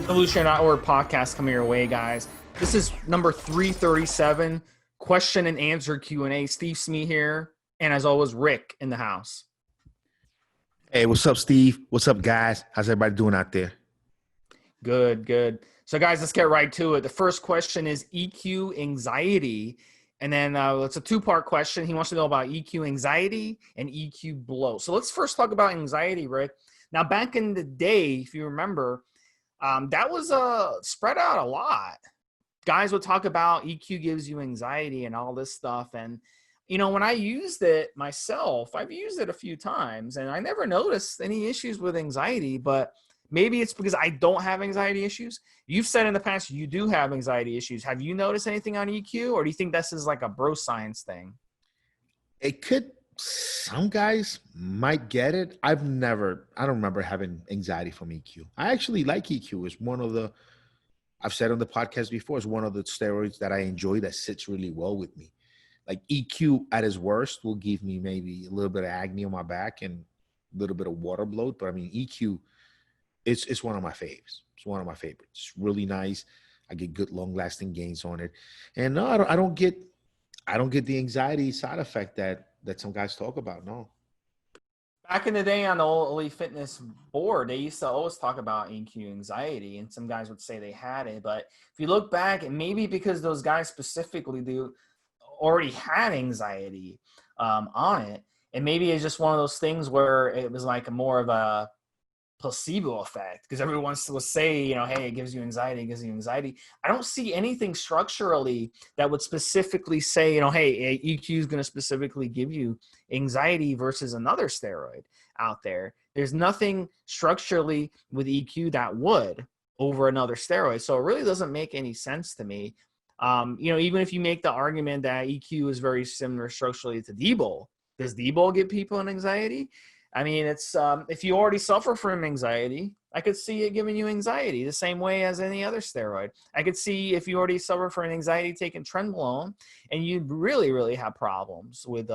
Evolution.org podcast coming your way, guys. This is number 337, question and answer Q&A. Steve Smee here, and as always, Rick in the house. Hey, what's up, Steve? What's up, guys? How's everybody doing out there? Good, good. So, guys, let's get right to it. The first question is EQ anxiety, and then it's a two-part question. He wants to know about EQ anxiety and EQ blow. So let's first talk about anxiety, Rick. Now, back in the day, if you remember, that was spread out a lot. Guys would talk about EQ gives you anxiety and all this stuff. And, you know, when I used it myself, I've used it a few times and I never noticed any issues with anxiety, but maybe it's because I don't have anxiety issues. You've said in the past you do have anxiety issues. Have you noticed anything on EQ, or do you think this is like a bro science thing? It could, some guys might get it. I don't remember having anxiety from EQ. I actually like EQ. It's one of the, I've said on the podcast before, it's one of the steroids that I enjoy that sits really well with me. Like EQ at its worst will give me maybe a little bit of agony on my back and a little bit of water bloat. But I mean, EQ, it's one of my faves. It's one of my favorites. It's really nice. I get good long lasting gains on it. And no, I don't get the anxiety side effect that some guys talk about. No. Back in the day on the old Elite Fitness board, they used to always talk about EQ anxiety, and some guys would say they had it. But if you look back, and maybe because those guys specifically already had anxiety on it, and maybe it's just one of those things where it was like more of a placebo effect, because everyone will say, you know, hey, it gives you anxiety, it gives you anxiety. I don't see anything structurally that would specifically say, you know, hey, EQ is going to specifically give you anxiety versus another steroid out there. There's nothing structurally with EQ that would over another steroid. So it really doesn't make any sense to me. You know, even if you make the argument that EQ is very similar structurally to D-Bol, does D-Bol give people an anxiety? I mean, it's if you already suffer from anxiety, I could see it giving you anxiety the same way as any other steroid. I could see if you already suffer from anxiety taking Trenbolone, and you really, really have problems with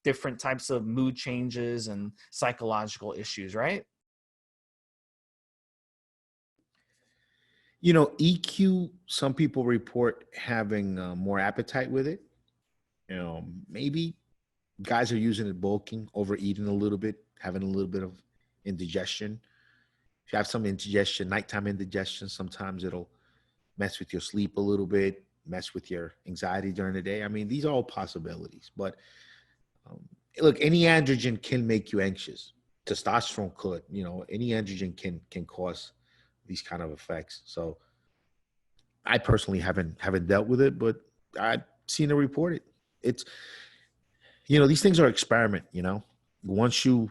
different types of mood changes and psychological issues, right? You know, EQ, some people report having more appetite with it. You know, maybe guys are using it bulking, overeating a little bit, having a little bit of indigestion. If you have some indigestion, nighttime indigestion, sometimes it'll mess with your sleep a little bit, mess with your anxiety during the day. I mean, these are all possibilities. But um, look, any androgen can make you anxious. Testosterone could, you know, any androgen can cause these kind of effects. So I personally haven't dealt with it, but I've seen it reported. It's, you know, these things are experiment, you know. Once you've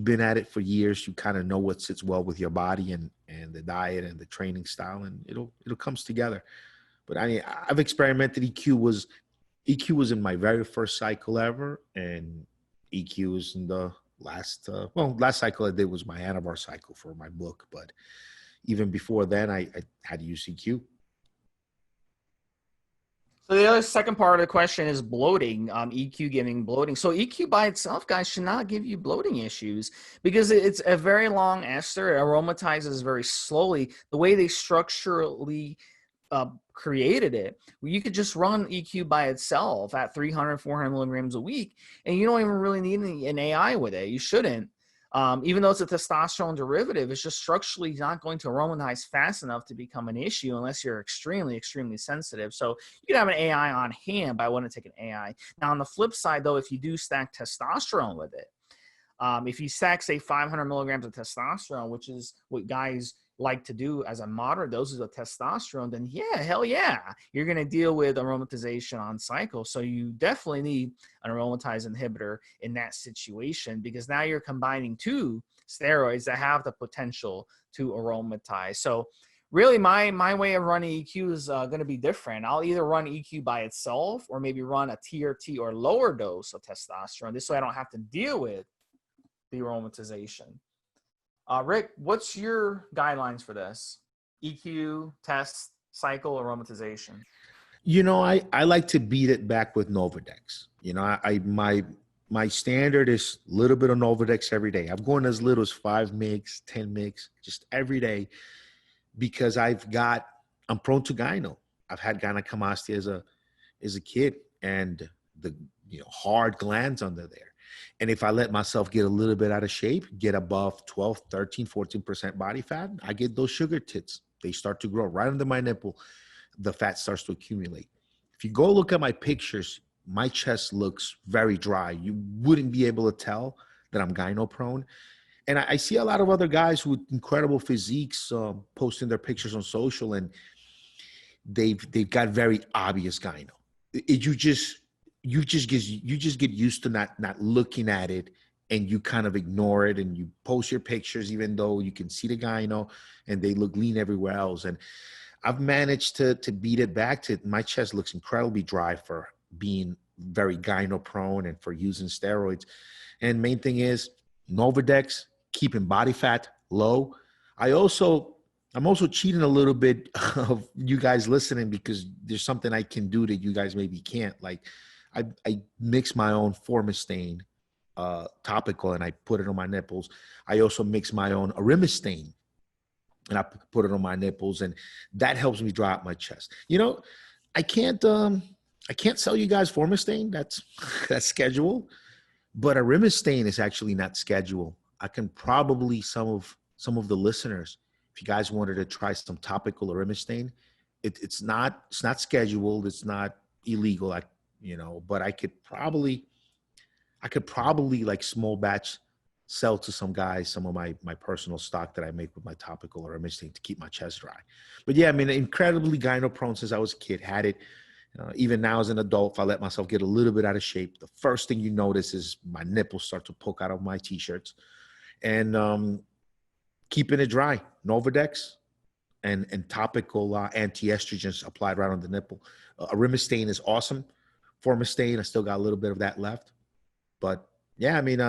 been at it for years, you kind of know what sits well with your body and the diet and the training style, and it'll comes together. But I mean, I've experimented. EQ was in my very first cycle ever, and EQ was in the last cycle I did was my Anavar cycle for my book. But even before then, I had to use EQ. So the other second part of the question is bloating, EQ giving bloating. So EQ by itself, guys, should not give you bloating issues because it's a very long ester. It aromatizes very slowly. The way they structurally created it, you could just run EQ by itself at 300, 400 milligrams a week, and you don't even really need an AI with it. You shouldn't. Even though it's a testosterone derivative, it's just structurally not going to aromatize fast enough to become an issue unless you're extremely, extremely sensitive. So you could have an AI on hand, but I wouldn't take an AI. Now, on the flip side, though, if you do stack testosterone with it, if you stack, say, 500 milligrams of testosterone, which is what guys like to do as a moderate doses of testosterone, then yeah, hell yeah, you're going to deal with aromatization on cycle. So you definitely need an aromatase inhibitor in that situation, because now you're combining two steroids that have the potential to aromatize. So really my way of running EQ is going to be different. I'll either run EQ by itself or maybe run a TRT or lower dose of testosterone. This way I don't have to deal with the aromatization. Rick, what's your guidelines for this? EQ, test, cycle, aromatization? You know, I like to beat it back with Novadex. You know, my standard is a little bit of Novadex every day. I'm going as little as 5 mgs, 10 mgs, just every day. because I'm prone to gyno. I've had gynecomastia as a kid, and the hard glands under there. And if I let myself get a little bit out of shape, get above 12, 13, 14% body fat, I get those sugar tits. They start to grow right under my nipple. The fat starts to accumulate. If you go look at my pictures, my chest looks very dry. You wouldn't be able to tell that I'm gyno prone. And I see a lot of other guys with incredible physiques posting their pictures on social, and they've got very obvious gyno. You just get used to not looking at it, and you kind of ignore it, and you post your pictures even though you can see the gyno, and they look lean everywhere else. And I've managed to beat it back to my chest looks incredibly dry for being very gyno prone and for using steroids. And main thing is Novadex, keeping body fat low. I'm also cheating a little bit of you guys listening, because there's something I can do that you guys maybe can't. Like I mix my own Formistane topical, and I put it on my nipples. I also mix my own Arimistane, and I put it on my nipples, and that helps me dry out my chest. I can't sell you guys Formistane. That's scheduled, but Arimistane is actually not scheduled. I can probably some of the listeners, if you guys wanted to try some topical Arimistane, it's not scheduled. It's not illegal. But I could probably like small batch sell to some guys some of my personal stock that I make with my topical Arimistane to keep my chest dry. But yeah, I mean, incredibly gyno prone since I was a kid. Had it. Even now as an adult, if I let myself get a little bit out of shape, the first thing you notice is my nipples start to poke out of my t-shirts. And keeping it dry, Novadex and topical anti-estrogens applied right on the nipple. Arimistane is awesome. Formistane, I still got a little bit of that left. But yeah, I mean,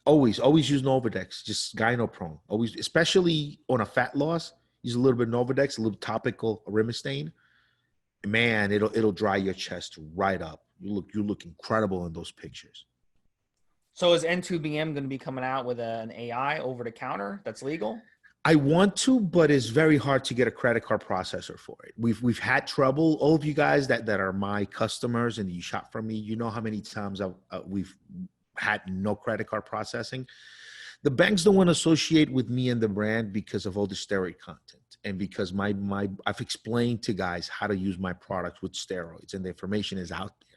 always use Novadex, just gyno prone. Always, especially on a fat loss, use a little bit of Novadex, a little topical Arimistane. Man, it'll dry your chest right up. You look incredible in those pictures. So is N2BM going to be coming out with an AI over the counter that's legal? I want to, but it's very hard to get a credit card processor for it. We've had trouble. All of you guys that are my customers and you shop from me, you know how many times we've had no credit card processing. The banks don't want to associate with me and the brand because of all the steroid content, and because I've explained to guys how to use my products with steroids, and the information is out there.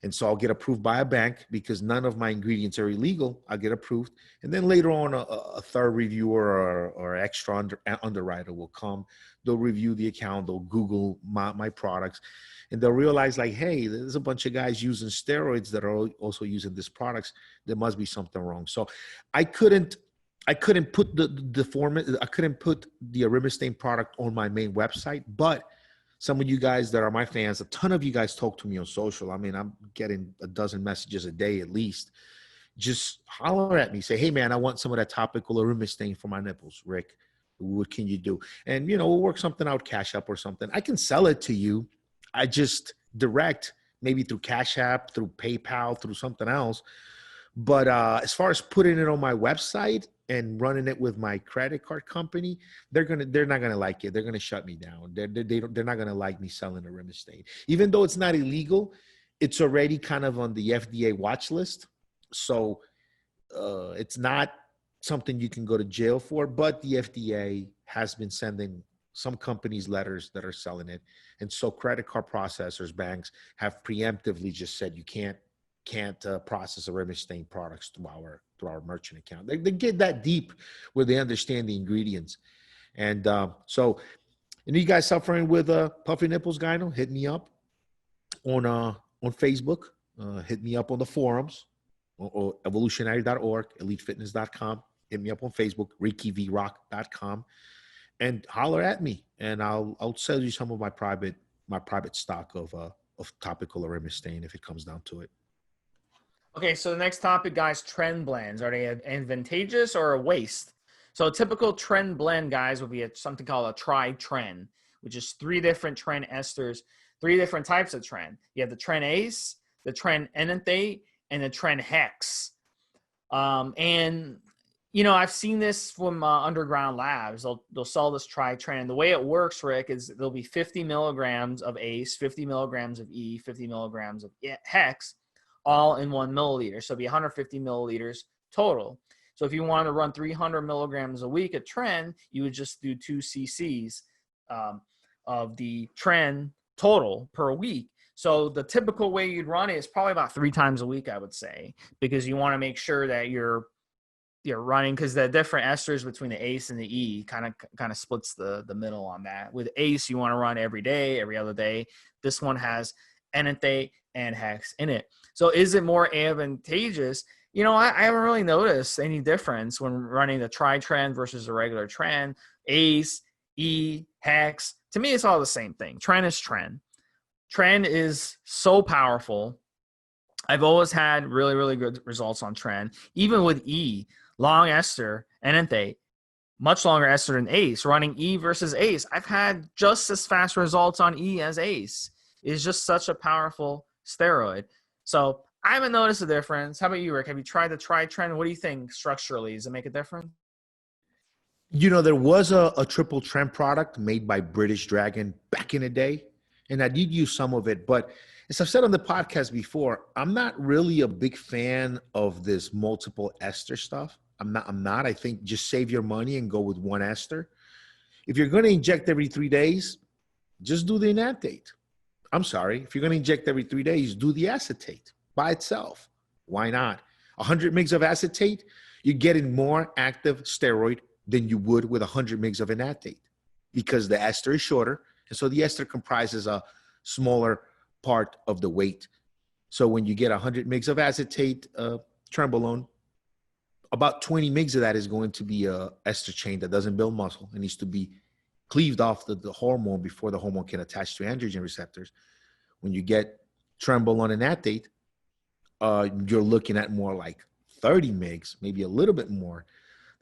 And so I'll get approved by a bank because none of my ingredients are illegal. I'll get approved. And then later on, a third reviewer or extra underwriter will come. They'll review the account. They'll Google my products. And they'll realize, like, hey, there's a bunch of guys using steroids that are also using these products. There must be something wrong. So I couldn't put I couldn't put the Arimistane product on my main website, but some of you guys that are my fans, a ton of you guys talk to me on social. I mean, I'm getting a dozen messages a day at least. Just holler at me. Say, hey, man, I want some of that topical Arimistane for my nipples. Rick, what can you do? And, we'll work something out, Cash App or something. I can sell it to you. I just direct, maybe through Cash App, through PayPal, through something else. But as far as putting it on my website and running it with my credit card company, they're not gonna like it. They're gonna shut me down. They're not gonna like me selling Arimistane, even though it's not illegal. It's already kind of on the FDA watch list, so it's not something you can go to jail for. But the FDA has been sending some companies letters that are selling it, and so credit card processors, banks have preemptively just said you can't process Arimistane products through our merchant account. They get that deep where they understand the ingredients. And so any of you guys suffering with puffy nipples, gyno, hit me up on Facebook. Hit me up on the forums, or evolutionary.org, elitefitness.com. Hit me up on Facebook, RickyVRock.com, and holler at me, and I'll sell you some of my private stock of topical Arimistane if it comes down to it. Okay, so the next topic, guys, trend blends. Are they advantageous or a waste? So a typical trend blend, guys, would be something called a tri-trend, which is 3 different trend esters, 3 different types of trend. You have the trend ace, the trend enanthate, and the trend hex. And I've seen this from Underground Labs. They'll sell this Tri-Tren. The way it works, Rick, is there'll be 50 milligrams of ACE, 50 milligrams of E, 50 milligrams of Hex, all in 1 milliliter. So it'll be 150 milliliters total. So if you want to run 300 milligrams a week of Tren, you would just do 2 cc's of the Tren total per week. So the typical way you'd run it is probably about 3 times a week, I would say, because you want to make sure that you're running, because the different esters between the ACE and the E kind of splits the middle on that. With ACE, you want to run every day, every other day. This one has enanthate and Hex in it. So is it more advantageous? I haven't really noticed any difference when running the Tri-Tren versus the regular Tren. ACE, E, Hex, to me, it's all the same thing. Tren is Tren. Tren is so powerful. I've always had really, really good results on Tren. Even with E, long ester, enanthate, much longer ester than ACE. Running E versus ACE, I've had just as fast results on E as ACE. It's just such a powerful steroid. So I haven't noticed a difference. How about you, Rick? Have you tried the Tri-Tren? What do you think structurally? Does it make a difference? There was a triple Tren product made by British Dragon back in the day, and I did use some of it. But as I've said on the podcast before, I'm not really a big fan of this multiple ester stuff. I'm not. I think just save your money and go with one ester. If you're going to inject every 3 days, just do the enanthate. I'm sorry. If you're going to inject every 3 days, do the acetate by itself. Why not? 100 mgs of acetate, you're getting more active steroid than you would with 100 mgs of enanthate, because the ester is shorter. And so the ester comprises a smaller part of the weight. So when you get 100 mgs of acetate, Trenbolone, about 20 mgs of that is going to be a ester chain that doesn't build muscle. It needs to be cleaved off the hormone before the hormone can attach to androgen receptors. When you get Trenbolone and enanthate, you're looking at more like 30 mgs, maybe a little bit more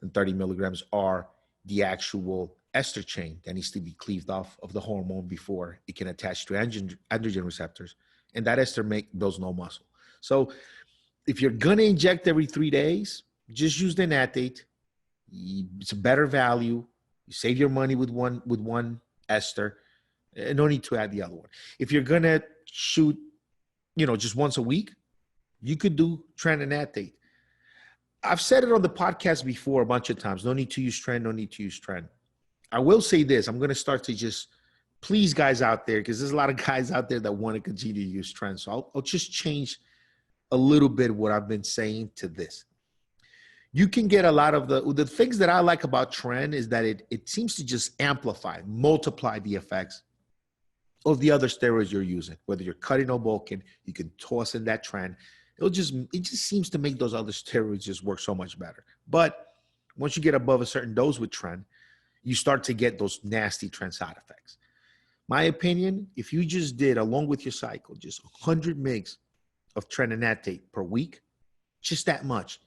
than 30 milligrams are the actual ester chain that needs to be cleaved off of the hormone before it can attach to androgen receptors. And that ester builds no muscle. So if you're going to inject every 3 days, just use the enanthate. It's a better value. You save your money with one ester. No need to add the other one. If you're going to shoot, just once a week, you could do Tren and enanthate. I've said it on the podcast before a bunch of times. No need to use Tren. No need to use Tren. I will say this. I'm going to start to just please guys out there, because there's a lot of guys out there that want to continue to use Tren. So I'll just change a little bit what I've been saying to this. You can get a lot of the things that I like about Tren is that it seems to just multiply the effects of the other steroids you're using. Whether you're cutting or bulking, you can toss in that Tren. It just seems to make those other steroids just work so much better. But once you get above a certain dose with Tren, you start to get those nasty Tren side effects. My opinion, if you just did, along with your cycle, just 100 mgs of Tren and enanthate per week, just that much.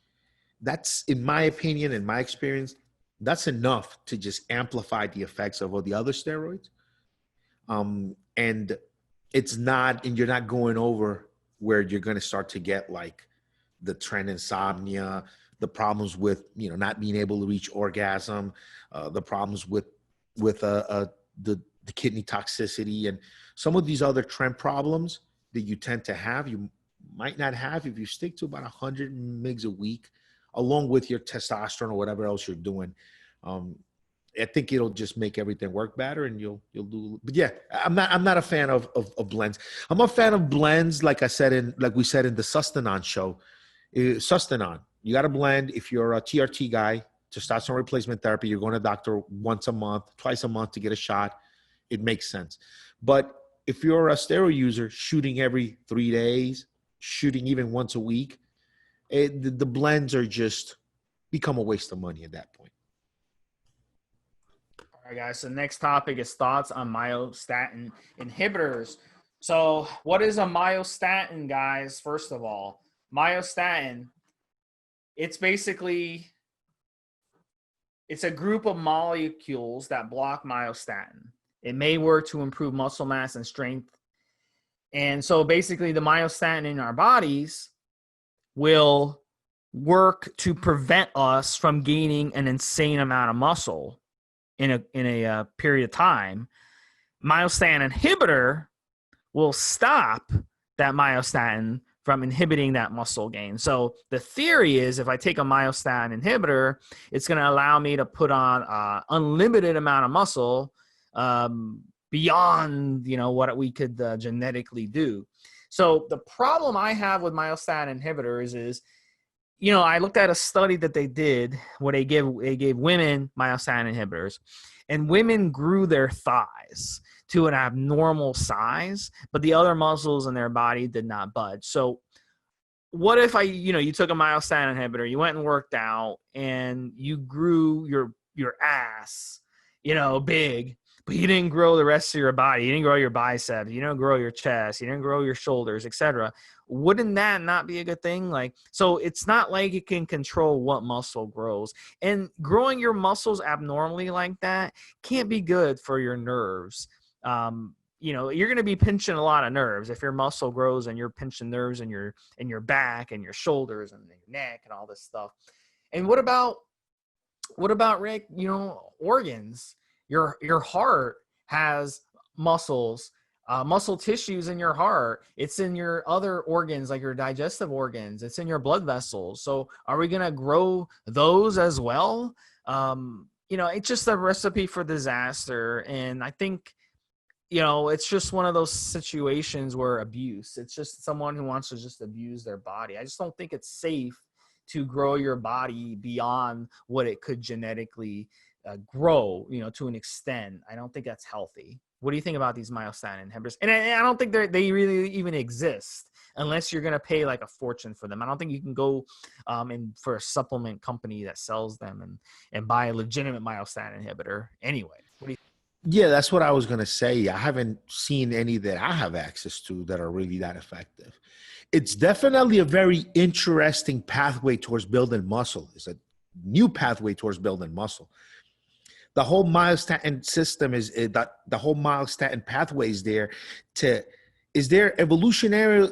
That's, in my opinion, in my experience, that's enough to just amplify the effects of all the other steroids. And you're not going over where you're going to start to get like the Tren insomnia, the problems with, not being able to reach orgasm, the problems with the kidney toxicity, and some of these other Tren problems that you tend to have, you might not have if you stick to about 100 mgs a week, along with your testosterone or whatever else you're doing. I think it'll just make everything work better, and you'll do. But yeah, I'm not a fan of blends. I'm a fan of blends, like we said in the Sustanon show. Sustanon, you got to blend. If you're a TRT guy, testosterone replacement therapy, you're going to doctor once a month, twice a month to get a shot. It makes sense. But if you're a steroid user, shooting every 3 days, shooting even once a week, the blends are just become a waste of money at that point. All right, guys. So the next topic is thoughts on myostatin inhibitors. So what is a myostatin, guys? First of all, myostatin, it's a group of molecules that block myostatin. It may work to improve muscle mass and strength. And so basically the myostatin in our bodies will work to prevent us from gaining an insane amount of muscle in a period of time. Myostatin inhibitor will stop that myostatin from inhibiting that muscle gain. So the theory is if I take a myostatin inhibitor, it's going to allow me to put on unlimited amount of muscle beyond, you know, what we could genetically do. So the problem I have with myostatin inhibitors is, you know, I looked at a study that they did where they gave women myostatin inhibitors, and women grew their thighs to an abnormal size, but the other muscles in their body did not budge. So what if you took a myostatin inhibitor, you went and worked out, and you grew your ass, big, but you didn't grow the rest of your body. You didn't grow your biceps. You didn't grow your chest. You didn't grow your shoulders, etc. Wouldn't that not be a good thing? So it's not like you can control what muscle grows. And growing your muscles abnormally like that can't be good for your nerves. You're going to be pinching a lot of nerves if your muscle grows and you're pinching nerves in your back and your shoulders and your neck and all this stuff. And what about Rick, organs? Your heart has muscles, muscle tissues in your heart. It's in your other organs, like your digestive organs. It's in your blood vessels. So are we going to grow those as well? It's just a recipe for disaster. And I think, it's just one of those situations where it's just someone who wants to just abuse their body. I just don't think it's safe to grow your body beyond what it could genetically grow, to an extent. I don't think that's healthy. What do you think about these myostatin inhibitors? And I don't think they really even exist unless you're going to pay like a fortune for them. I don't think you can go for a supplement company that sells them and buy a legitimate myostatin inhibitor anyway. What do you think? Yeah, that's what I was going to say. I haven't seen any that I have access to that are really that effective. It's definitely a very interesting pathway towards building muscle. It's a new pathway towards building muscle. The whole myostatin system is that the whole myostatin pathway is there evolutionary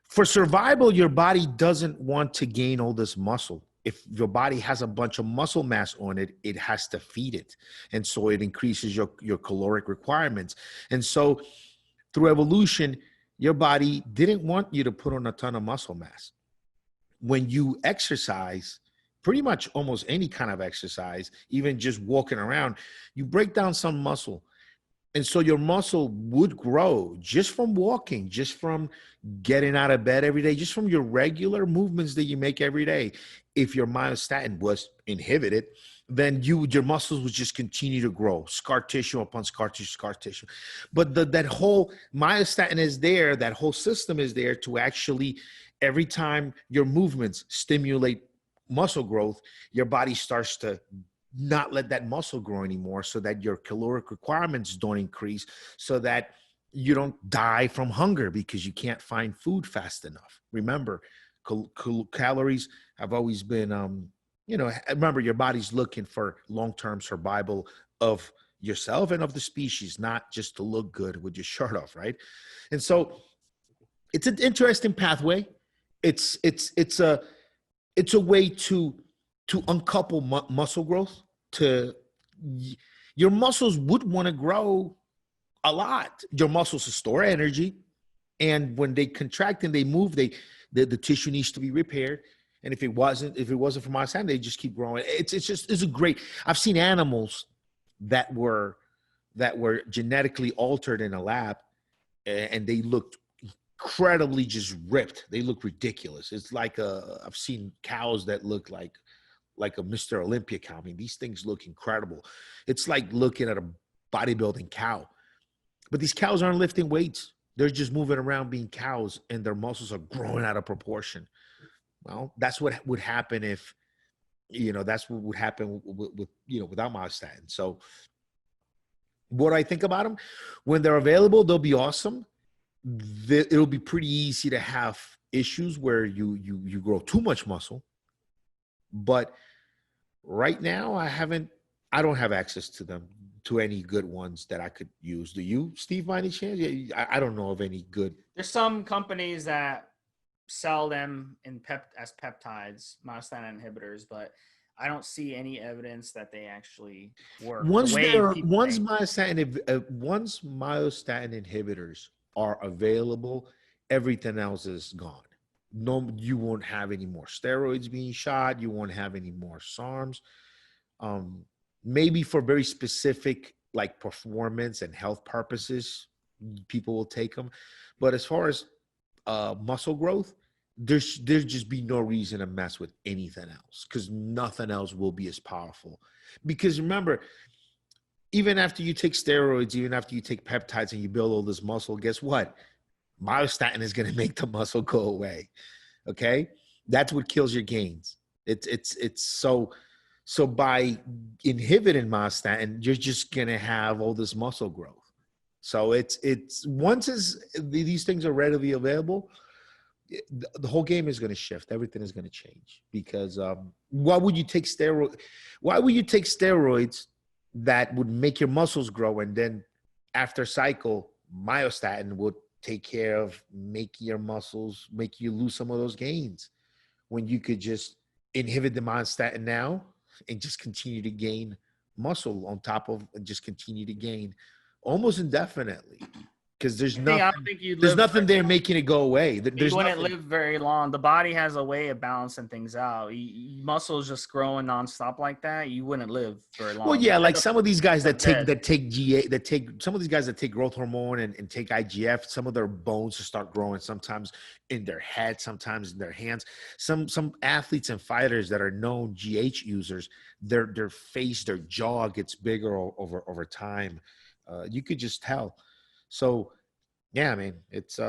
for survival. Your body doesn't want to gain all this muscle. If your body has a bunch of muscle mass on it, it has to feed it. And so it increases your caloric requirements. And so through evolution, your body didn't want you to put on a ton of muscle mass. When you exercise, pretty much almost any kind of exercise, even just walking around, you break down some muscle. And so your muscle would grow just from walking, just from getting out of bed every day, just from your regular movements that you make every day. If your myostatin was inhibited, then your muscles would just continue to grow, scar tissue upon scar tissue. But that whole myostatin is there, that whole system is there to actually, every time your movements stimulate muscle growth, your body starts to not let that muscle grow anymore, so that your caloric requirements don't increase, so that you don't die from hunger because you can't find food fast enough. Remember, calories have always been, remember, your body's looking for long-term survival of yourself and of the species, not just to look good with your shirt off, right? And so it's an interesting pathway. It's a way to uncouple muscle growth. Your muscles would want to grow a lot. Your muscles store energy, and when they contract and they move, the tissue needs to be repaired. And if it wasn't for myostatin, they just keep growing. It's a great. I've seen animals that were genetically altered in a lab, and they looked incredibly just ripped. They look ridiculous. It's like I've seen cows that look like a Mr. Olympia cow. I mean, these things look incredible. It's like looking at a bodybuilding cow. But these cows aren't lifting weights. They're just moving around being cows, and their muscles are growing out of proportion. Well, that's what would happen if, that's what would happen with without myostatin. So what do I think about them? When they're available, they'll be awesome. It'll be pretty easy to have issues where you grow too much muscle. But right now, I don't have access to them, to any good ones that I could use. Do you, Steve, by any chance? I don't know of any good. There's some companies that sell them as peptides, myostatin inhibitors, but I don't see any evidence that they actually work the way people think. Once myostatin inhibitors are available, everything else is gone. No, you won't have any more steroids being shot. You won't have any more SARMs. Um, Maybe for very specific like performance and health purposes, people will take them. But as far as muscle growth, there's just be no reason to mess with anything else because nothing else will be as powerful. Because remember, even after you take steroids, even after you take peptides and you build all this muscle, guess what? Myostatin is going to make the muscle go away. Okay, that's what kills your gains. It's so by inhibiting myostatin, you're just going to have all this muscle growth. So it's these things are readily available, the whole game is going to shift. Everything is going to change because why would you take steroids? Why would you take steroids that would make your muscles grow, and then after cycle, myostatin would take care of making your muscles, make you lose some of those gains, when you could just inhibit the myostatin now and just continue to gain muscle on top of, and just continue to gain almost indefinitely, because I don't think you'd there's live nothing there making it go away. You wouldn't live very long. The body has a way of balancing things out. Muscles just growing nonstop like that, you wouldn't live very long. Well, yeah, like some of these guys that take some of these guys that take growth hormone and take IGF, some of their bones just start growing sometimes in their head, sometimes in their hands. Some athletes and fighters that are known GH users, their face, their jaw gets bigger over time. You could just tell. So, yeah, I mean, it's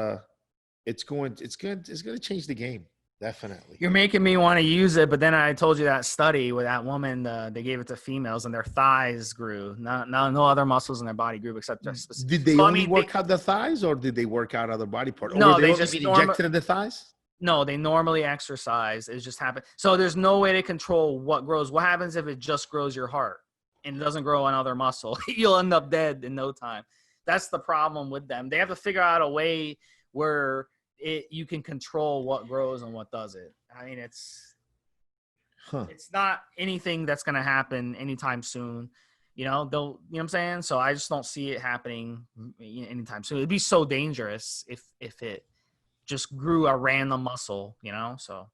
going to change the game. Definitely. You're making me want to use it, but then I told you that study with that woman, they gave it to females and their thighs grew. No other muscles in their body grew except their specific. Did they only work out the thighs, or did they work out other body parts? Or no, they just injected in the thighs? No, they normally exercise. It just happened. So there's no way to control what grows. What happens if it just grows your heart and it doesn't grow another muscle? You'll end up dead in no time. That's the problem with them. They have to figure out a way where you can control what grows and what doesn't. I mean, it's not anything that's going to happen anytime soon. You know what I'm saying? So I just don't see it happening anytime soon. It'd be so dangerous if it just grew a random muscle, so.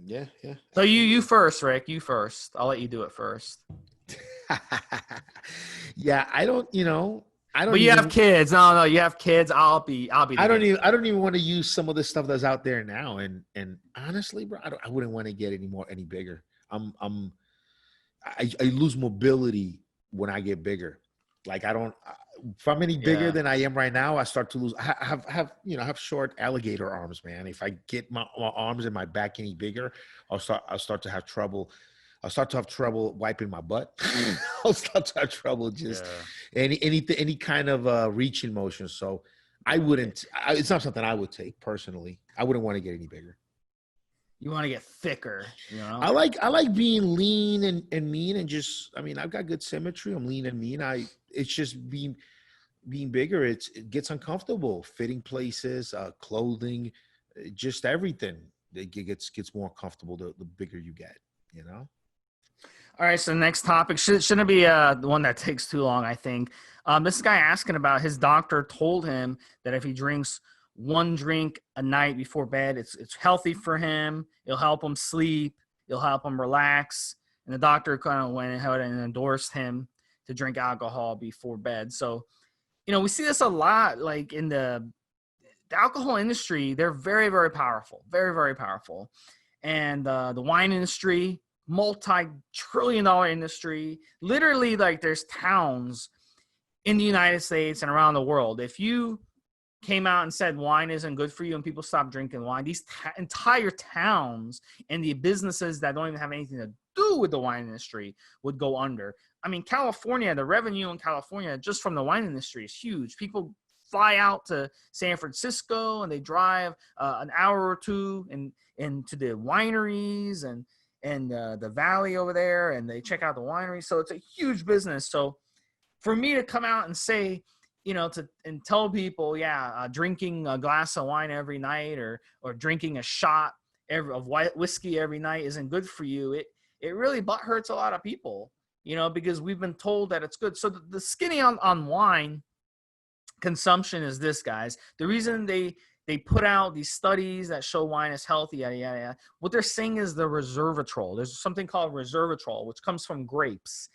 Yeah. So you first, Rick, you first. I'll let you do it first. Yeah, I don't. But you have kids. No, you have kids. I'll be. I don't even want to use some of the stuff that's out there now. And honestly, bro, I wouldn't want to get any bigger. I lose mobility when I get bigger. Like if I'm any bigger than I am right now, I start to lose. I have short alligator arms, man. If I get my arms and my back any bigger, I'll start to have trouble. I'll start to have trouble wiping my butt. I'll start to have trouble just any kind of reaching motion. So I wouldn't. It's not something I would take personally. I wouldn't want to get any bigger. You want to get thicker, I like being lean and mean, and just. I mean, I've got good symmetry. I'm lean and mean. It's just being bigger. It gets uncomfortable. Fitting places, clothing, just everything. It gets more comfortable the bigger you get. All right, so the next topic shouldn't be the one that takes too long, I think. This guy asking about his doctor told him that if he drinks one drink a night before bed, it's healthy for him. It'll help him sleep. It'll help him relax. And the doctor kind of went ahead and endorsed him to drink alcohol before bed. So, we see this a lot, like in the alcohol industry. They're very, very powerful, very, very powerful. And the wine industry, multi-trillion-dollar industry. Literally, like there's towns in the United States and around the world. If you came out and said wine isn't good for you and people stopped drinking wine, these entire towns and the businesses that don't even have anything to do with the wine industry would go under. I mean, California, the revenue in California just from the wine industry is huge. People fly out to San Francisco and they drive an hour or two into the wineries and the valley over there, and they check out the winery. So it's a huge business. So for me to come out and say and tell people, drinking a glass of wine every night or drinking a shot of white whiskey every night isn't good for you. It really butt hurts a lot of people, because we've been told that it's good. So the skinny on wine consumption is this, guys. The reason they put out these studies that show wine is healthy, yada, yada, yada. What they're saying is the resveratrol. There's something called resveratrol, which comes from grapes.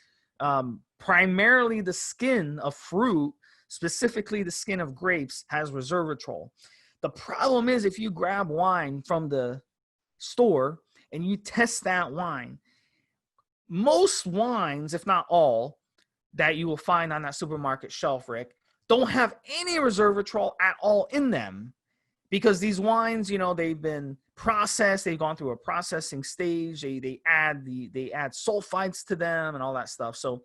Primarily the skin of fruit, specifically the skin of grapes, has resveratrol. The problem is if you grab wine from the store and you test that wine, most wines, if not all, that you will find on that supermarket shelf, Rick, don't have any resveratrol at all in them, because these wines, they've been processed, they've gone through a processing stage, they add sulfites to them and all that stuff. So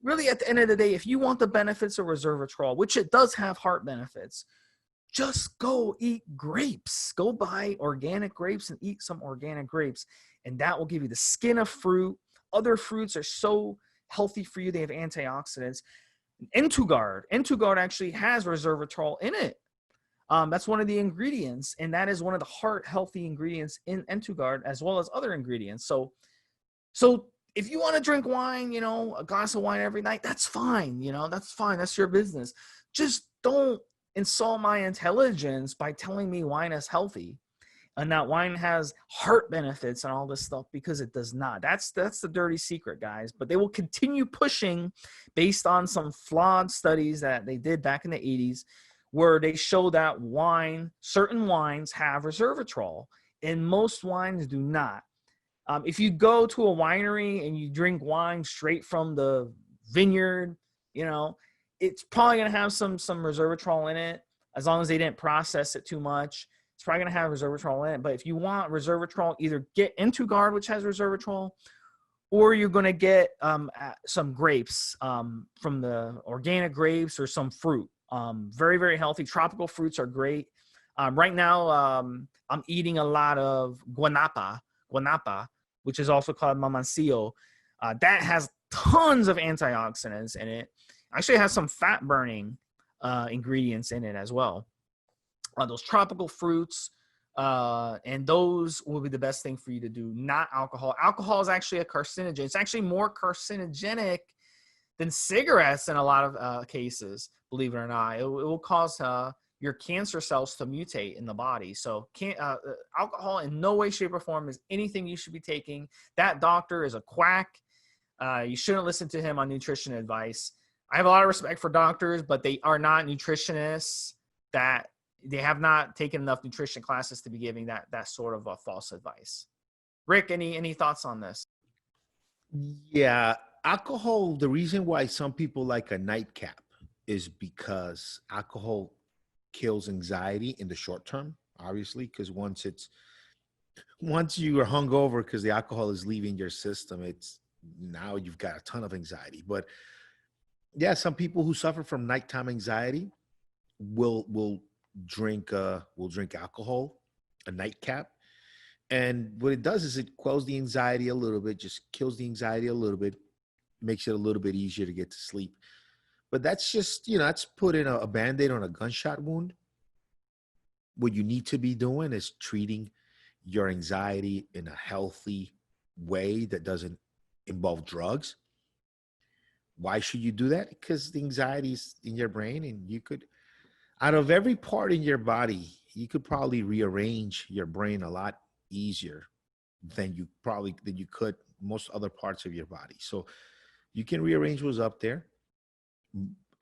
really, at the end of the day, if you want the benefits of resveratrol, which it does have heart benefits, just go eat grapes. Go buy organic grapes and eat some organic grapes, and that will give you the skin of fruit. Other fruits are so healthy for you. They have antioxidants. Entugard actually has resveratrol in it. That's one of the ingredients, and that is one of the heart healthy ingredients in Entugard, as well as other ingredients. So if you want to drink wine, a glass of wine every night, that's fine. That's fine. That's your business. Just don't insult my intelligence by telling me wine is healthy and that wine has heart benefits and all this stuff, because it does not. That's the dirty secret, guys. But they will continue pushing based on some flawed studies that they did back in the 80s, where they show that certain wines have resveratrol and most wines do not. If you go to a winery and you drink wine straight from the vineyard, it's probably going to have some resveratrol in it, as long as they didn't process it too much. It's probably going to have resveratrol in it. But if you want resveratrol, either get Entugard, which has resveratrol, or you're going to get some grapes from the organic grapes or some fruit. Very, very healthy. Tropical fruits are great. Right now, I'm eating a lot of guanapa, which is also called mamancillo. That has tons of antioxidants in it. Actually, it has some fat burning ingredients in it as well. Those tropical fruits, and those will be the best thing for you to do, not alcohol. Alcohol is actually a carcinogen. It's actually more carcinogenic than cigarettes in a lot of cases, believe it or not. It will cause your cancer cells to mutate in the body. So alcohol in no way, shape, or form is anything you should be taking. That doctor is a quack. You shouldn't listen to him on nutrition advice. I have a lot of respect for doctors, but they are not nutritionists. That they have not taken enough nutrition classes to be giving that sort of false advice. Rick, any thoughts on this? Yeah, alcohol, the reason why some people like a nightcap is because alcohol kills anxiety in the short term, obviously, because once you are hungover because the alcohol is leaving your system, now you've got a ton of anxiety. But yeah, some people who suffer from nighttime anxiety will drink alcohol, a nightcap. And what it does is it quells the anxiety a little bit, just kills the anxiety a little bit, makes it a little bit easier to get to sleep. But that's just, that's putting a Band-Aid on a gunshot wound. What you need to be doing is treating your anxiety in a healthy way that doesn't involve drugs. Why should you do that? Because the anxiety is in your brain, and you could, out of every part in your body, you could probably rearrange your brain a lot easier than you could most other parts of your body. So you can rearrange what's up there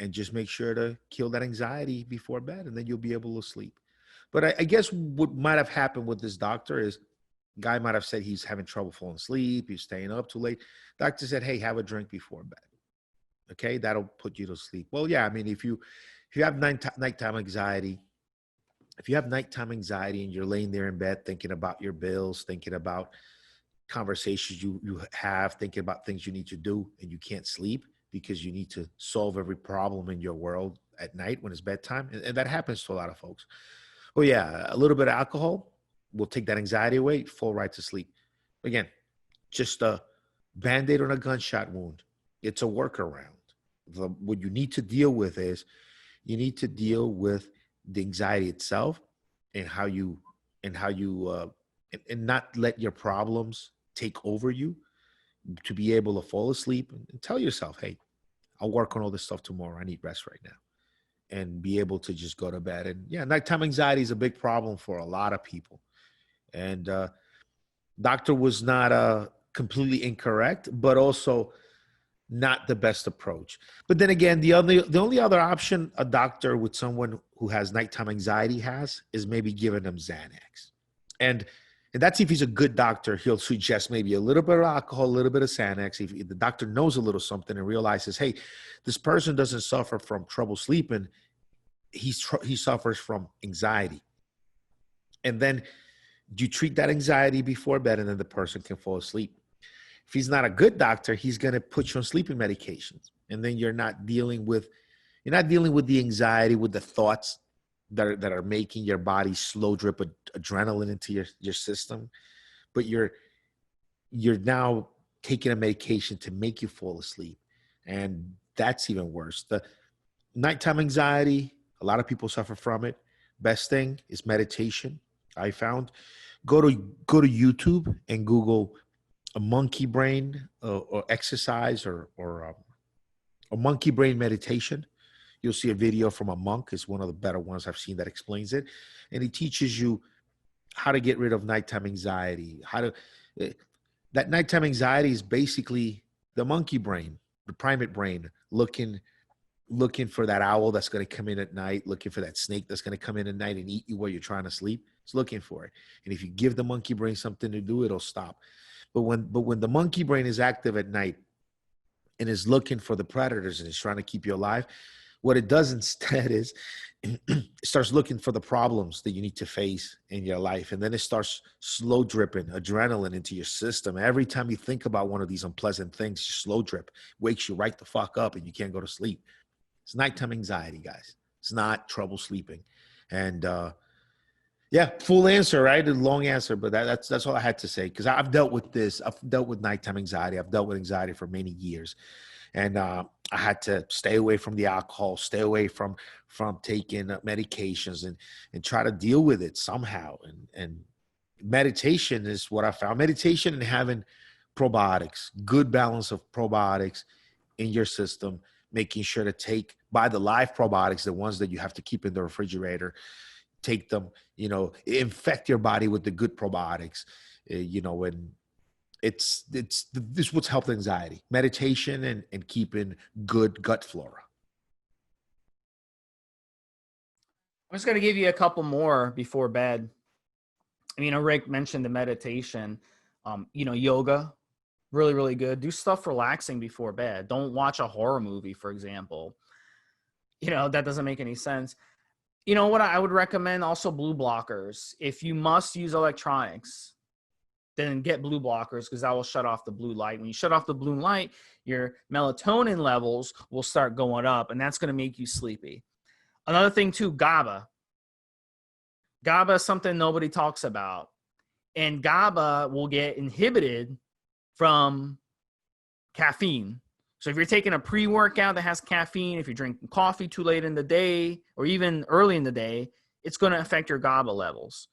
and just make sure to kill that anxiety before bed, and then you'll be able to sleep. But I guess what might have happened with this doctor is guy might have said he's having trouble falling asleep, he's staying up too late. Doctor said, hey, have a drink before bed. Okay, that'll put you to sleep. Well, yeah, I mean, if you have nighttime anxiety, and you're laying there in bed thinking about your bills, thinking about conversations you have, thinking about things you need to do, and you can't sleep because you need to solve every problem in your world at night when it's bedtime, and that happens to a lot of folks. Well, yeah, a little bit of alcohol will take that anxiety away, fall right to sleep. Again, just a Band-Aid on a gunshot wound. It's a workaround. What you need to deal with is You need to deal with the anxiety itself and how you and not let your problems take over you, to be able to fall asleep and tell yourself, hey, I'll work on all this stuff tomorrow. I need rest right now. And be able to just go to bed. And yeah, nighttime anxiety is a big problem for a lot of people. And doctor was not completely incorrect, but also not the best approach. But then again, the only other option a doctor with someone who has nighttime anxiety has is maybe giving them Xanax. And and that's if he's a good doctor, he'll suggest maybe a little bit of alcohol, a little bit of Xanax. If the doctor knows a little something and realizes, hey, this person doesn't suffer from trouble sleeping, he suffers from anxiety. And then you treat that anxiety before bed, and then the person can fall asleep. If he's not a good doctor, he's going to put you on sleeping medications, and then you're not dealing with the anxiety, with the thoughts that are making your body slow drip adrenaline into your system, but you're now taking a medication to make you fall asleep, and that's even worse. The nighttime anxiety, a lot of people suffer from it. Best thing is meditation. I found, go to YouTube and Google a monkey brain or exercise or a monkey brain meditation. You'll see a video from a monk. It's one of the better ones I've seen that explains it, and he teaches you how to get rid of nighttime anxiety. Eh, that nighttime anxiety is basically the monkey brain, the primate brain, looking for that owl that's going to come in at night, looking for that snake that's going to come in at night and eat you while you're trying to sleep. It's looking for it. And if you give the monkey brain something to do, it'll stop. But when the monkey brain is active at night and is looking for the predators and is trying to keep you alive, what it does instead is it starts looking for the problems that you need to face in your life. And then it starts slow dripping adrenaline into your system. Every time you think about one of these unpleasant things, slow drip wakes you right the fuck up and you can't go to sleep. It's nighttime anxiety, guys. It's not trouble sleeping. And yeah, full answer, right? A long answer, but that's all I had to say, because I've dealt with this. I've dealt with nighttime anxiety. I've dealt with anxiety for many years, and I had to stay away from the alcohol, stay away from taking medications, and try to deal with it somehow. And meditation is what I found. Meditation and having probiotics, good balance of probiotics in your system, making sure to buy the live probiotics, the ones that you have to keep in the refrigerator, take them, infect your body with the good probiotics, and this is what's helped anxiety, meditation and keeping good gut flora. I'm just going to give you a couple more before bed. Rick mentioned the meditation, yoga, really, really good. Do stuff relaxing before bed. Don't watch a horror movie, for example. That doesn't make any sense. What I would recommend also, blue blockers. If you must use electronics, then get blue blockers, because that will shut off the blue light. When you shut off the blue light, your melatonin levels will start going up, and that's going to make you sleepy. Another thing too, GABA. GABA is something nobody talks about. And GABA will get inhibited from caffeine. So if you're taking a pre-workout that has caffeine, if you're drinking coffee too late in the day or even early in the day, it's going to affect your GABA levels.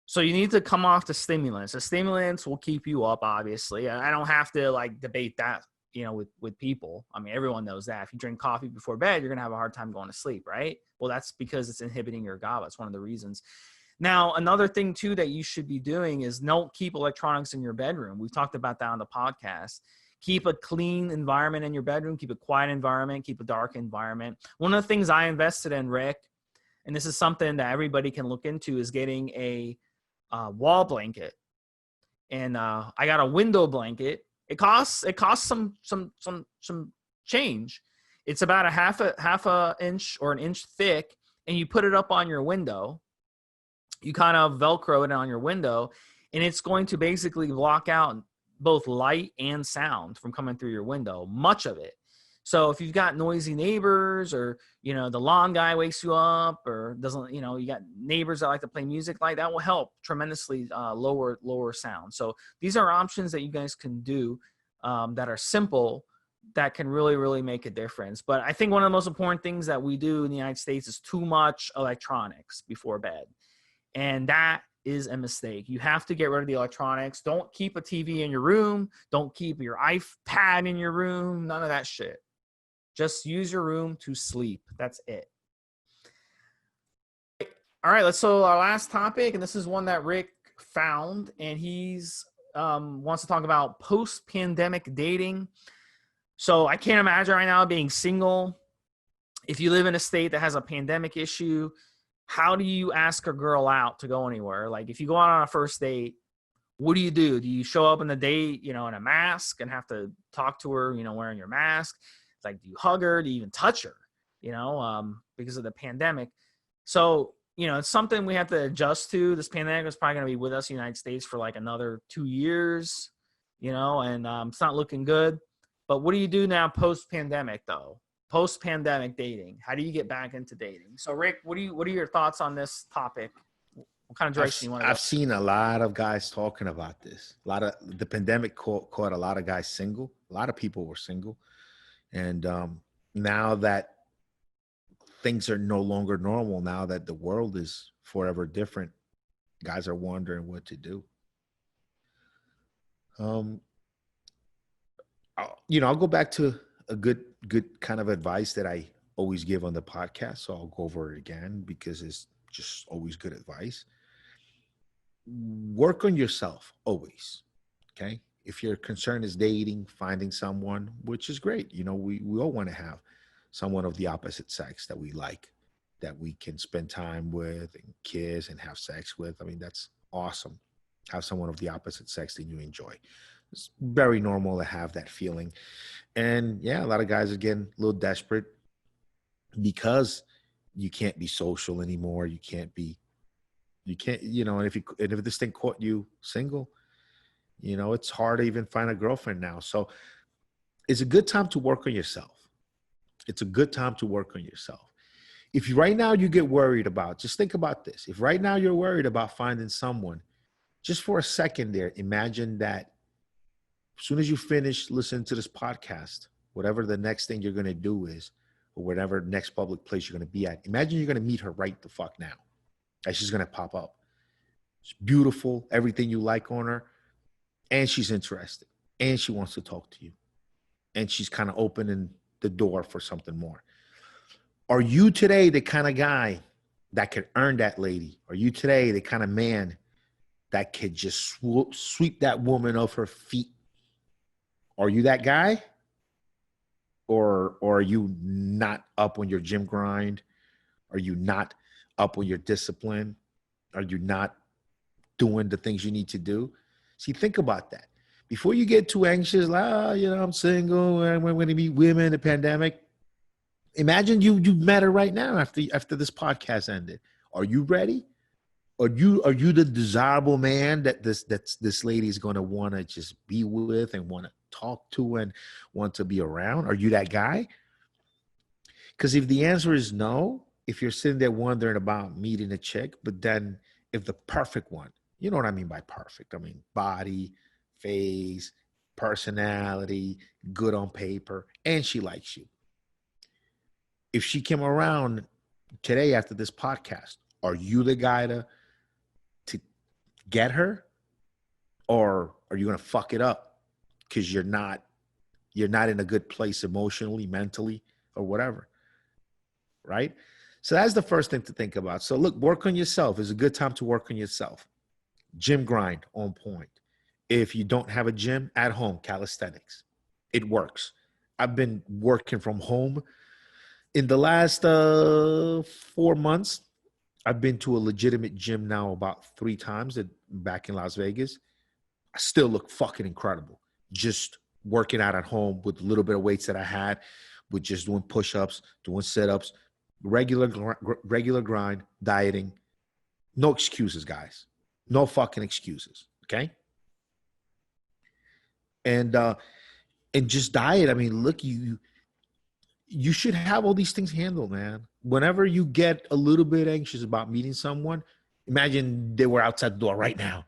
So you need to come off the stimulants. The stimulants will keep you up, obviously. I don't have to debate that, with people. Everyone knows that. If you drink coffee before bed, you're going to have a hard time going to sleep, right? Well, that's because it's inhibiting your GABA. It's one of the reasons. Now, another thing too that you should be doing is don't keep electronics in your bedroom. We've talked about that on the podcast. Keep a clean environment in your bedroom. Keep a quiet environment. Keep a dark environment. One of the things I invested in, Rick, and this is something that everybody can look into, is getting a wall blanket. And I got a window blanket. It costs some change. It's about a half a inch or an inch thick, and you put it up on your window. You kind of Velcro it on your window, and it's going to basically block out both light and sound from coming through your window, much of it. So if you've got noisy neighbors, or, the lawn guy wakes you up, or doesn't, you got neighbors that like to play music, that will help tremendously lower sound. So these are options that you guys can do that are simple, that can really, really make a difference. But I think one of the most important things that we do in the United States is too much electronics before bed. And that is a mistake. You have to get rid of the electronics. Don't keep a TV in your room. Don't keep your iPad in your room. None of that shit. Just use your room to sleep. That's it. All right, so our last topic, and this is one that Rick found, and he's wants to talk about post-pandemic dating. So I can't imagine right now being single. If you live in a state that has a pandemic issue, how do you ask a girl out to go anywhere? Like if you go out on a first date, what do? Do you show up on the date, in a mask and have to talk to her, wearing your mask? It's like, do you hug her? Do you even touch her? Because of the pandemic. So, it's something we have to adjust to. This pandemic is probably going to be with us in the United States for like another 2 years, and it's not looking good. But what do you do now post-pandemic, though? Post-pandemic dating. How do you get back into dating? So, Rick, what are your thoughts on this topic? What kind of direction you want to go? I've seen a lot of guys talking about this. The pandemic caught a lot of guys single. A lot of people were single. And now that things are no longer normal, now that the world is forever different, guys are wondering what to do. I'll go back to a good kind of advice that I always give on the podcast. So I'll go over it again because it's just always good advice. Work on yourself always. Okay. If your concern is dating, finding someone, which is great. We all want to have someone of the opposite sex that we like, that we can spend time with and kiss and have sex with. I mean, that's awesome. Have someone of the opposite sex that you enjoy. It's very normal to have that feeling. And yeah, a lot of guys are getting a little desperate because you can't be social anymore. And if this thing caught you single, it's hard to even find a girlfriend now. So it's a good time to work on yourself. It's a good time to work on yourself. If right now you get worried about, just think about this. If right now you're worried about finding someone, just for a second there, imagine that as soon as you finish listening to this podcast, whatever the next thing you're going to do is, or whatever next public place you're going to be at, imagine you're going to meet her right the fuck now. And she's going to pop up. It's beautiful, everything you like on her, and she's interested, and she wants to talk to you, and she's kind of opening the door for something more. Are you today the kind of guy that could earn that lady? Are you today the kind of man that could just sweep that woman off her feet? Are you that guy? Or are you not up on your gym grind? Are you not up on your discipline? Are you not doing the things you need to do? See, think about that. Before you get too anxious, I'm single, and we're going to meet women in the pandemic. Imagine you met her right now after this podcast ended. Are you ready? Are you the desirable man that this lady is going to want to just be with and want to talk to and want to be around? Are you that guy? Because if the answer is no, if you're sitting there wondering about meeting a chick, but then if the perfect one, you know what I mean by perfect? I mean body, face, personality, good on paper, and she likes you. If she came around today after this podcast, are you the guy to get her? Or are you going to fuck it up because you're not in a good place emotionally, mentally, or whatever, right? So that's the first thing to think about. So look, work on yourself. It's a good time to work on yourself. Gym grind on point. If you don't have a gym, at home, calisthenics. It works. I've been working from home. In the last 4 months, I've been to a legitimate gym now about 3 times back in Las Vegas. I still look fucking incredible. Just working out at home with a little bit of weights that I had, with just doing push-ups, doing sit-ups, regular grind, dieting. No excuses, guys. No fucking excuses, okay? And just diet. I mean, look, you should have all these things handled, man. Whenever you get a little bit anxious about meeting someone, imagine they were outside the door right now.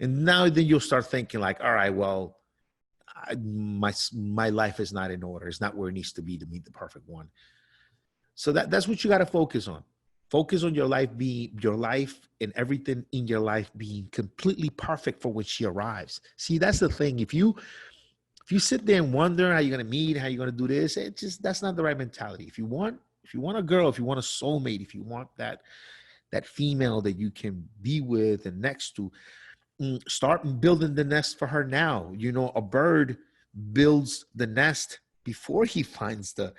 And now then you'll start thinking like, all right, well, my life is not in order. It's not where it needs to be to meet the perfect one. So that's what you got to focus on. Focus on your life and everything in your life being completely perfect for when she arrives. See, that's the thing. If you sit there and wonder how you're gonna meet, how you're gonna do this, that's not the right mentality. If you want a girl, if you want a soulmate, if you want that female that you can be with and next to, start building the nest for her now. You know, a bird builds the nest before he finds the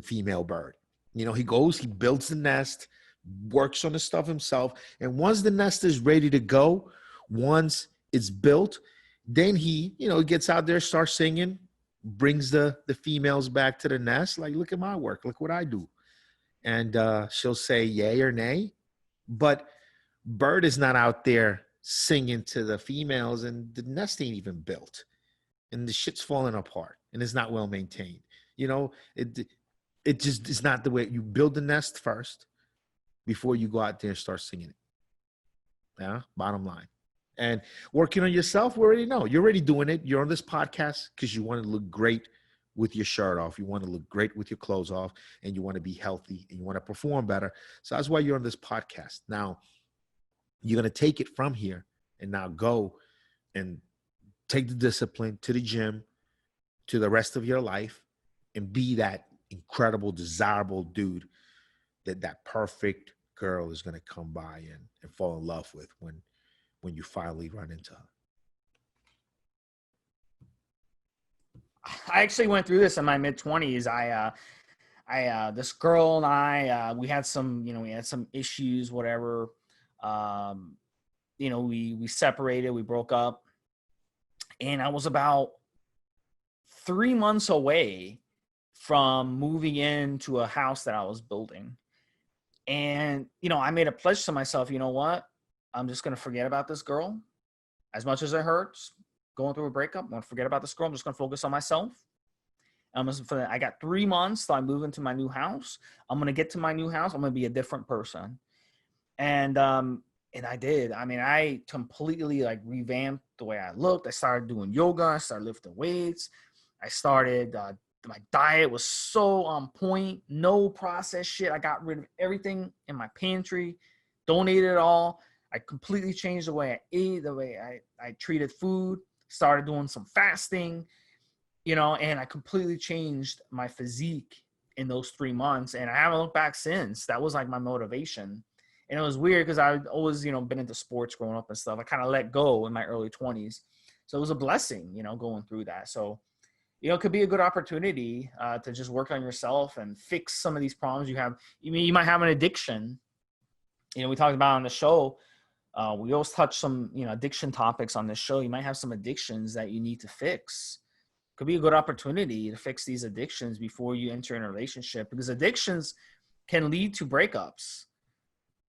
female bird. You know, he builds the nest, works on the stuff himself, and once the nest is ready to go, once it's built, then he, gets out there, starts singing, brings the females back to the nest. Like, look at my work, look what I do, and she'll say yay or nay. But bird is not out there singing to the females, and the nest ain't even built, and the shit's falling apart, and it's not well maintained. It just is not the way. You build the nest first before you go out there and start singing it. Yeah, bottom line. And working on yourself, we already know. You're already doing it. You're on this podcast because you want to look great with your shirt off. You want to look great with your clothes off, and you want to be healthy, and you want to perform better. So that's why you're on this podcast. Now, you're going to take it from here and now go and take the discipline to the gym, to the rest of your life, and be that incredible, desirable dude that perfect girl is going to come by and fall in love with when you finally run into her. I actually went through this in my mid-20s. This girl and I, we had some issues, whatever. We separated, we broke up, and I was about 3 months away from moving into a house that I was building. And, I made a pledge to myself, you know what? I'm just going to forget about this girl. As much as it hurts going through a breakup, I'm going to forget about this girl. I'm just going to focus on myself. I got 3 months till I move into my new house. I'm going to get to my new house. I'm going to be a different person. And I did. I mean, I completely revamped the way I looked. I started doing yoga. I started lifting weights. I started, my diet was so on point. No processed shit. I got rid of everything in my pantry, donated it all. I completely changed the way I ate, the way I treated food, started doing some fasting, and I completely changed my physique in those 3 months. And I haven't looked back since. That was my motivation. And it was weird because I'd always, been into sports growing up and stuff. I kind of let go in my early 20s. So it was a blessing, going through that. So, it could be a good opportunity to just work on yourself and fix some of these problems you have. You might have an addiction. We talked about on the show. We always touch some, addiction topics on this show. You might have some addictions that you need to fix. Could be a good opportunity to fix these addictions before you enter in a relationship, because addictions can lead to breakups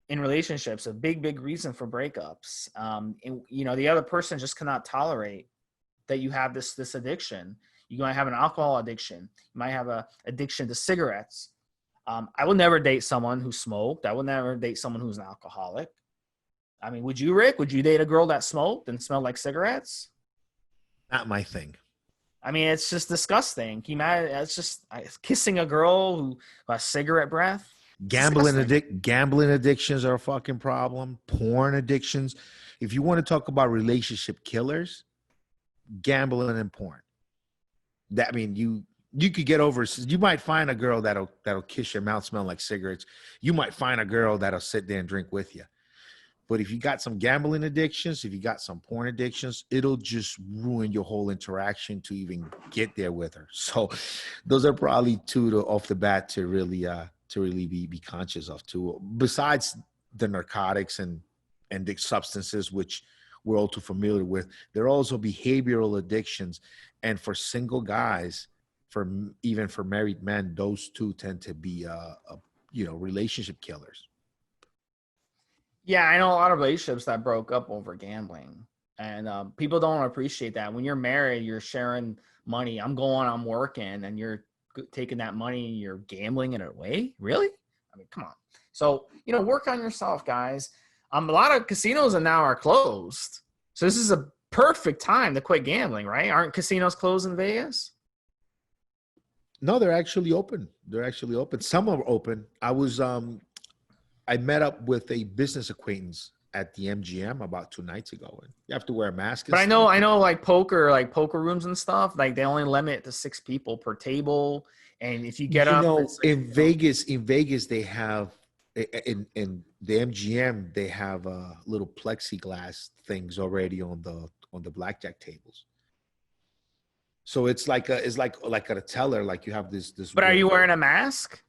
in relationships. A big reason for breakups. And, the other person just cannot tolerate that you have this addiction. You might have an alcohol addiction. You might have an addiction to cigarettes. I would never date someone who smoked. I would never date someone who's an alcoholic. I mean, would you, Rick? Would you date a girl that smoked and smelled like cigarettes? Not my thing. I mean, it's just disgusting. Can you imagine? It's just kissing a girl who has cigarette breath. Gambling addictions are a fucking problem. Porn addictions. If you want to talk about relationship killers, gambling and porn. You could get over. You might find a girl that'll kiss your mouth, smell like cigarettes. You might find a girl that'll sit there and drink with you. But if you got some gambling addictions, if you got some porn addictions, it'll just ruin your whole interaction to even get there with her. So those are probably two off the bat to really be conscious of too. Besides the narcotics and the substances, which we're all too familiar with, there are also behavioral addictions. And for single guys, even for married men, those two tend to be relationship killers. Yeah, I know a lot of relationships that broke up over gambling, and people don't appreciate that. When you're married, you're sharing money. I'm working, and you're taking that money and you're gambling it away. Really? I mean, come on. So, work on yourself, guys. A lot of casinos now are closed. So this is a perfect time to quit gambling, right? Aren't casinos closed in Vegas? No, they're actually open. They're actually open. Some are open. I met up with a business acquaintance at the MGM about 2 nights ago, and you have to wear a mask and But stuff. I know, like poker rooms and stuff. Like they only limit it to 6 people per table, and if you get You up, know, it's like, In Vegas, they have in the MGM, they have little plexiglass things already on the blackjack tables. So it's like at a teller, like you have this But are you window. wearing a mask?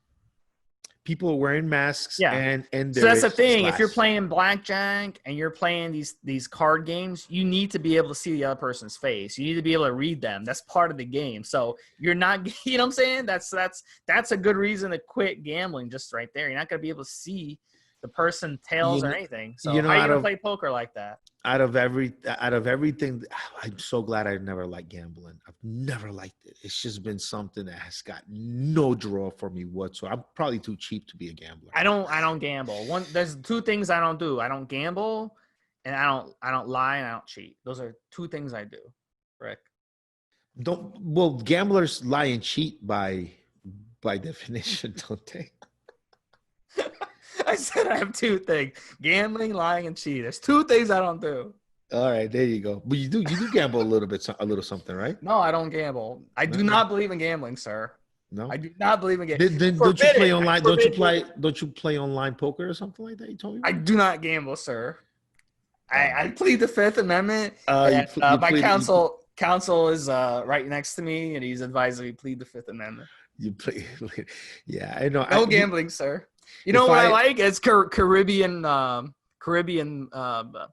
People are wearing masks, Yeah. and So there that's the is thing. If you're glass. playing blackjack and you're playing these card games, you need to be able to see the other person's face. You need to be able to read them. That's part of the game. So you're not, you know what I'm saying? That's a good reason to quit gambling just right there. You're not going to be able to see the person tails You or know, anything. So you know, how are you going to play poker like that? out of everything, I'm so glad I never liked gambling. I've never liked it. It's just been something that has got no draw for me whatsoever. I'm probably too cheap to be a gambler. I don't gamble. There's 2 things I don't do. I don't gamble, and I don't lie, and I don't cheat. Those are 2 things I do. Rick. Don't Well, gamblers lie and cheat by definition, don't they? I said I have 2 things: gambling, lying, and cheating. There's 2 things I don't do. All right, there you go. But you do gamble a little bit, a little something, right? No, I don't gamble. I do No, not believe in gambling, sir. no. I do not believe in gambling. Then don't you play Forbidden. I online? forbid you. Don't you play online poker or something like that? You told me. I About? do not gamble, sir. I Uh, plead the Fifth Amendment, you, and you my play counsel is right next to me, and he's advising me plead the Fifth Amendment. you play. Yeah, I know. No gambling, sir. You know if what I I like? It's Caribbean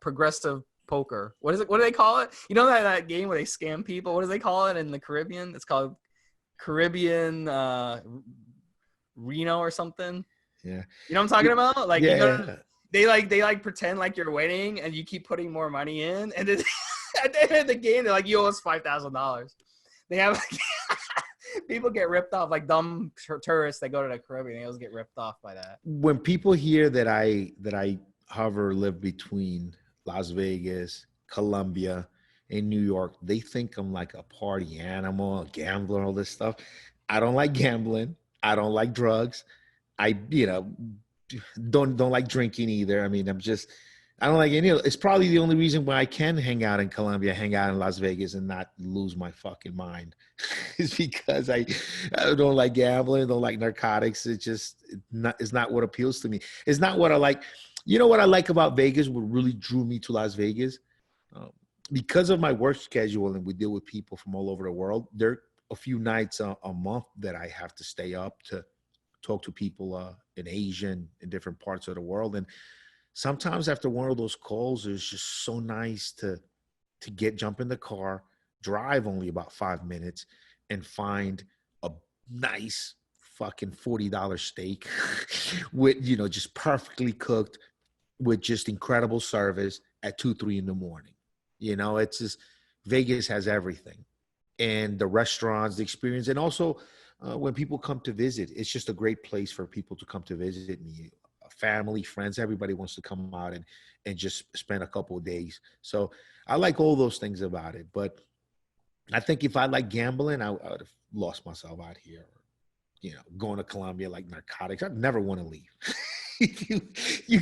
progressive poker. What is it? What do they call it? You know that game where they scam people? What do they call it in the Caribbean? It's called Caribbean Reno or something. yeah You know what I'm talking about? Like you go yeah. they pretend like you're winning and you keep putting more money in, and then at the end of the game they're like, you owe us $5,000. They have people get ripped off, like dumb tourists that go to the Caribbean. They always get ripped off by that. When people hear that I hover live between Las Vegas, Colombia, and New York, they think I'm like a party animal, a gambler, all this stuff. I don't like gambling. I don't like drugs. I don't like drinking either. I mean, I don't like any. It's probably the only reason why I can hang out in Colombia, hang out in Las Vegas, and not lose my fucking mind. Is because I don't like gambling, don't like narcotics. It's not what appeals to me. It's not what I like. You know what I like about Vegas? What really drew me to Las Vegas? Because of my work schedule, and we deal with people from all over the world. There are a few nights a month that I have to stay up to talk to people in Asia and in different parts of the world. And sometimes after one of those calls, it's just so nice to jump in the car, drive only about 5 minutes, and find a nice fucking $40 steak with, just perfectly cooked with just incredible service at 2, 3 in the morning. It's just, Vegas has everything, and the restaurants, the experience, and also when people come to visit, it's just a great place for people to come to visit me. Family, friends, everybody wants to come out and just spend a couple of days. So I like all those things about it. But I think if I like gambling, I would have lost myself out here. Going to Colombia, like narcotics. I'd never want to leave. you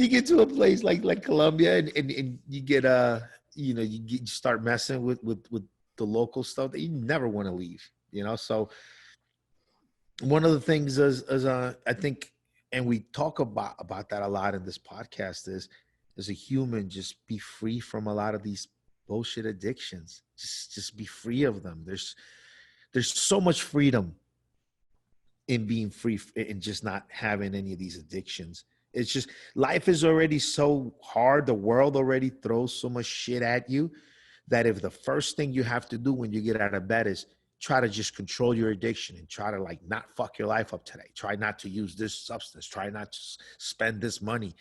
get to a place like Colombia, and you get you start messing with the local stuff that you never want to leave. So one of the things is I think, and we talk about that a lot in this podcast, is as a human, just be free from a lot of these bullshit addictions. Just be free of them. There's so much freedom in being free and just not having any of these addictions. It's just, life is already so hard. The world already throws so much shit at you that if the first thing you have to do when you get out of bed is try to just control your addiction and try to not fuck your life up today. Try not to use this substance. Try not to spend this money.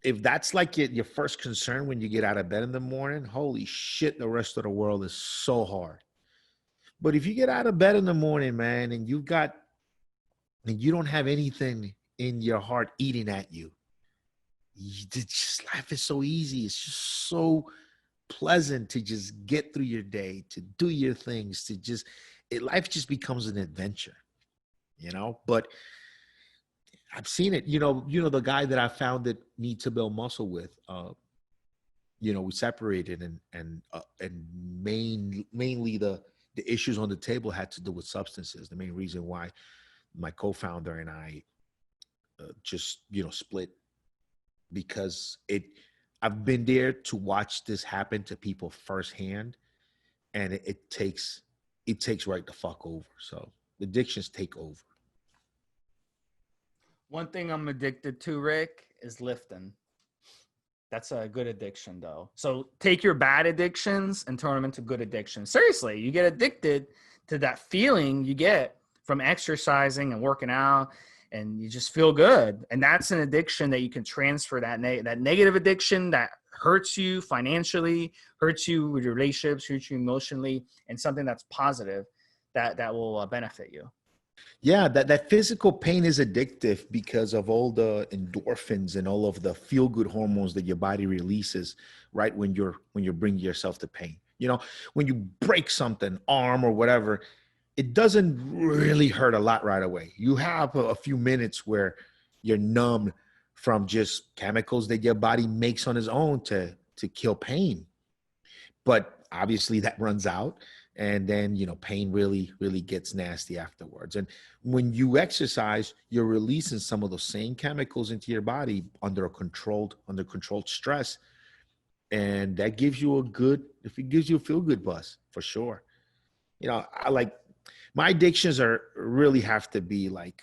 If that's like your first concern when you get out of bed in the morning, holy shit, the rest of the world is so hard. But if you get out of bed in the morning, man, and you don't have anything in your heart eating at you, life is so easy. It's just so pleasant to just get through your day, to do your things, life just becomes an adventure, But I've seen it, the guy that I founded Need to Build Muscle with, we separated and mainly the issues on the table had to do with substances. The main reason why my co-founder and I just, split, because I've been there to watch this happen to people firsthand, and it takes right the fuck over. So addictions take over. One thing I'm addicted to, Rick, is lifting. That's a good addiction, though. So take your bad addictions and turn them into good addictions. Seriously, you get addicted to that feeling you get from exercising and working out, and you just feel good. And that's an addiction that you can transfer, that negative addiction that hurts you financially, hurts you with your relationships, hurts you emotionally, and something that's positive that will benefit you. Yeah, that physical pain is addictive because of all the endorphins and all of the feel-good hormones that your body releases right when you're bringing yourself to pain. When you break something, arm or whatever, it doesn't really hurt a lot right away. You have a few minutes where you're numb from just chemicals that your body makes on its own to kill pain. But obviously that runs out. And then, pain really, really gets nasty afterwards. And when you exercise, you're releasing some of those same chemicals into your body under controlled stress. And that gives you it gives you a feel good buzz for sure. My addictions really have to be like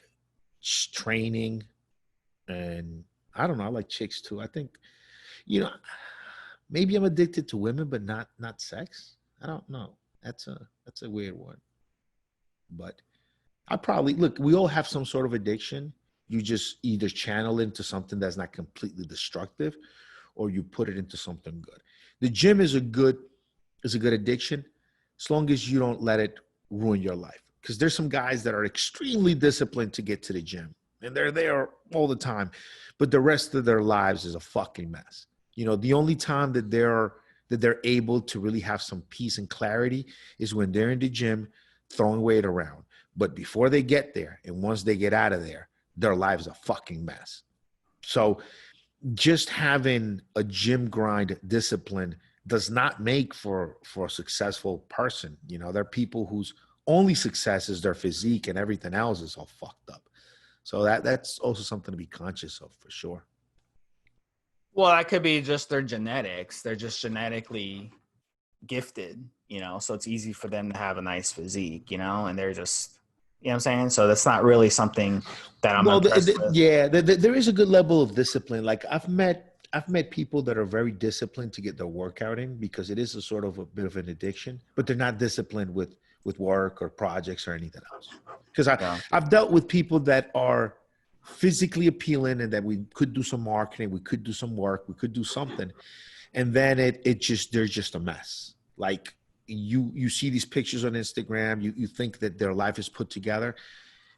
training. And I don't know, I like chicks too. I think, maybe I'm addicted to women, but not sex. I don't know. That's a weird one. But we all have some sort of addiction. You just either channel into something that's not completely destructive, or you put it into something good. The gym is a good addiction, as long as you don't let it ruin your life. Because there's some guys that are extremely disciplined to get to the gym, and they're there all the time, but the rest of their lives is a fucking mess. The only time that they're able to really have some peace and clarity is when they're in the gym throwing weight around. But before they get there, and once they get out of there, their lives are a fucking mess. So just having a gym grind discipline does not make for a successful person. There are people whose only success is their physique and everything else is all fucked up. So that's also something to be conscious of for sure. Well, that could be just their genetics. They're just genetically gifted, so it's easy for them to have a nice physique, and they're just, what I'm saying? So that's not really something that I'm impressed with. Yeah, there is a good level of discipline. Like I've met people that are very disciplined to get their workout in, because it is a sort of a bit of an addiction, but they're not disciplined with work or projects or anything else. Because I've dealt with people that are physically appealing and that we could do some marketing, we could do some work, we could do something, and then they're just a mess. Like you see these pictures on Instagram, you think that their life is put together.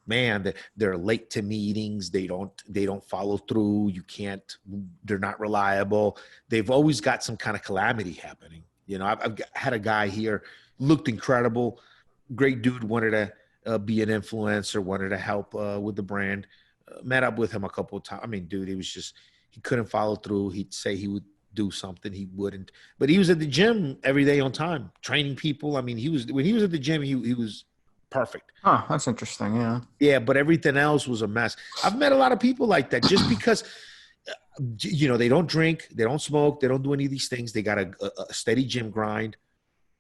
Man, they're late to meetings, they don't follow through, they're not reliable, they've always got some kind of calamity happening. I've had a guy here, looked incredible, great dude, wanted to be an influencer, wanted to help with the brand. Met up with him a couple of times. I mean, dude, he couldn't follow through. He'd say he would do something, he wouldn't. But he was at the gym every day on time, training people. I mean, when he was at the gym, he was perfect. Huh, that's interesting. Yeah. Yeah, but everything else was a mess. I've met a lot of people like that just because, they don't drink, they don't smoke, they don't do any of these things. They got a steady gym grind,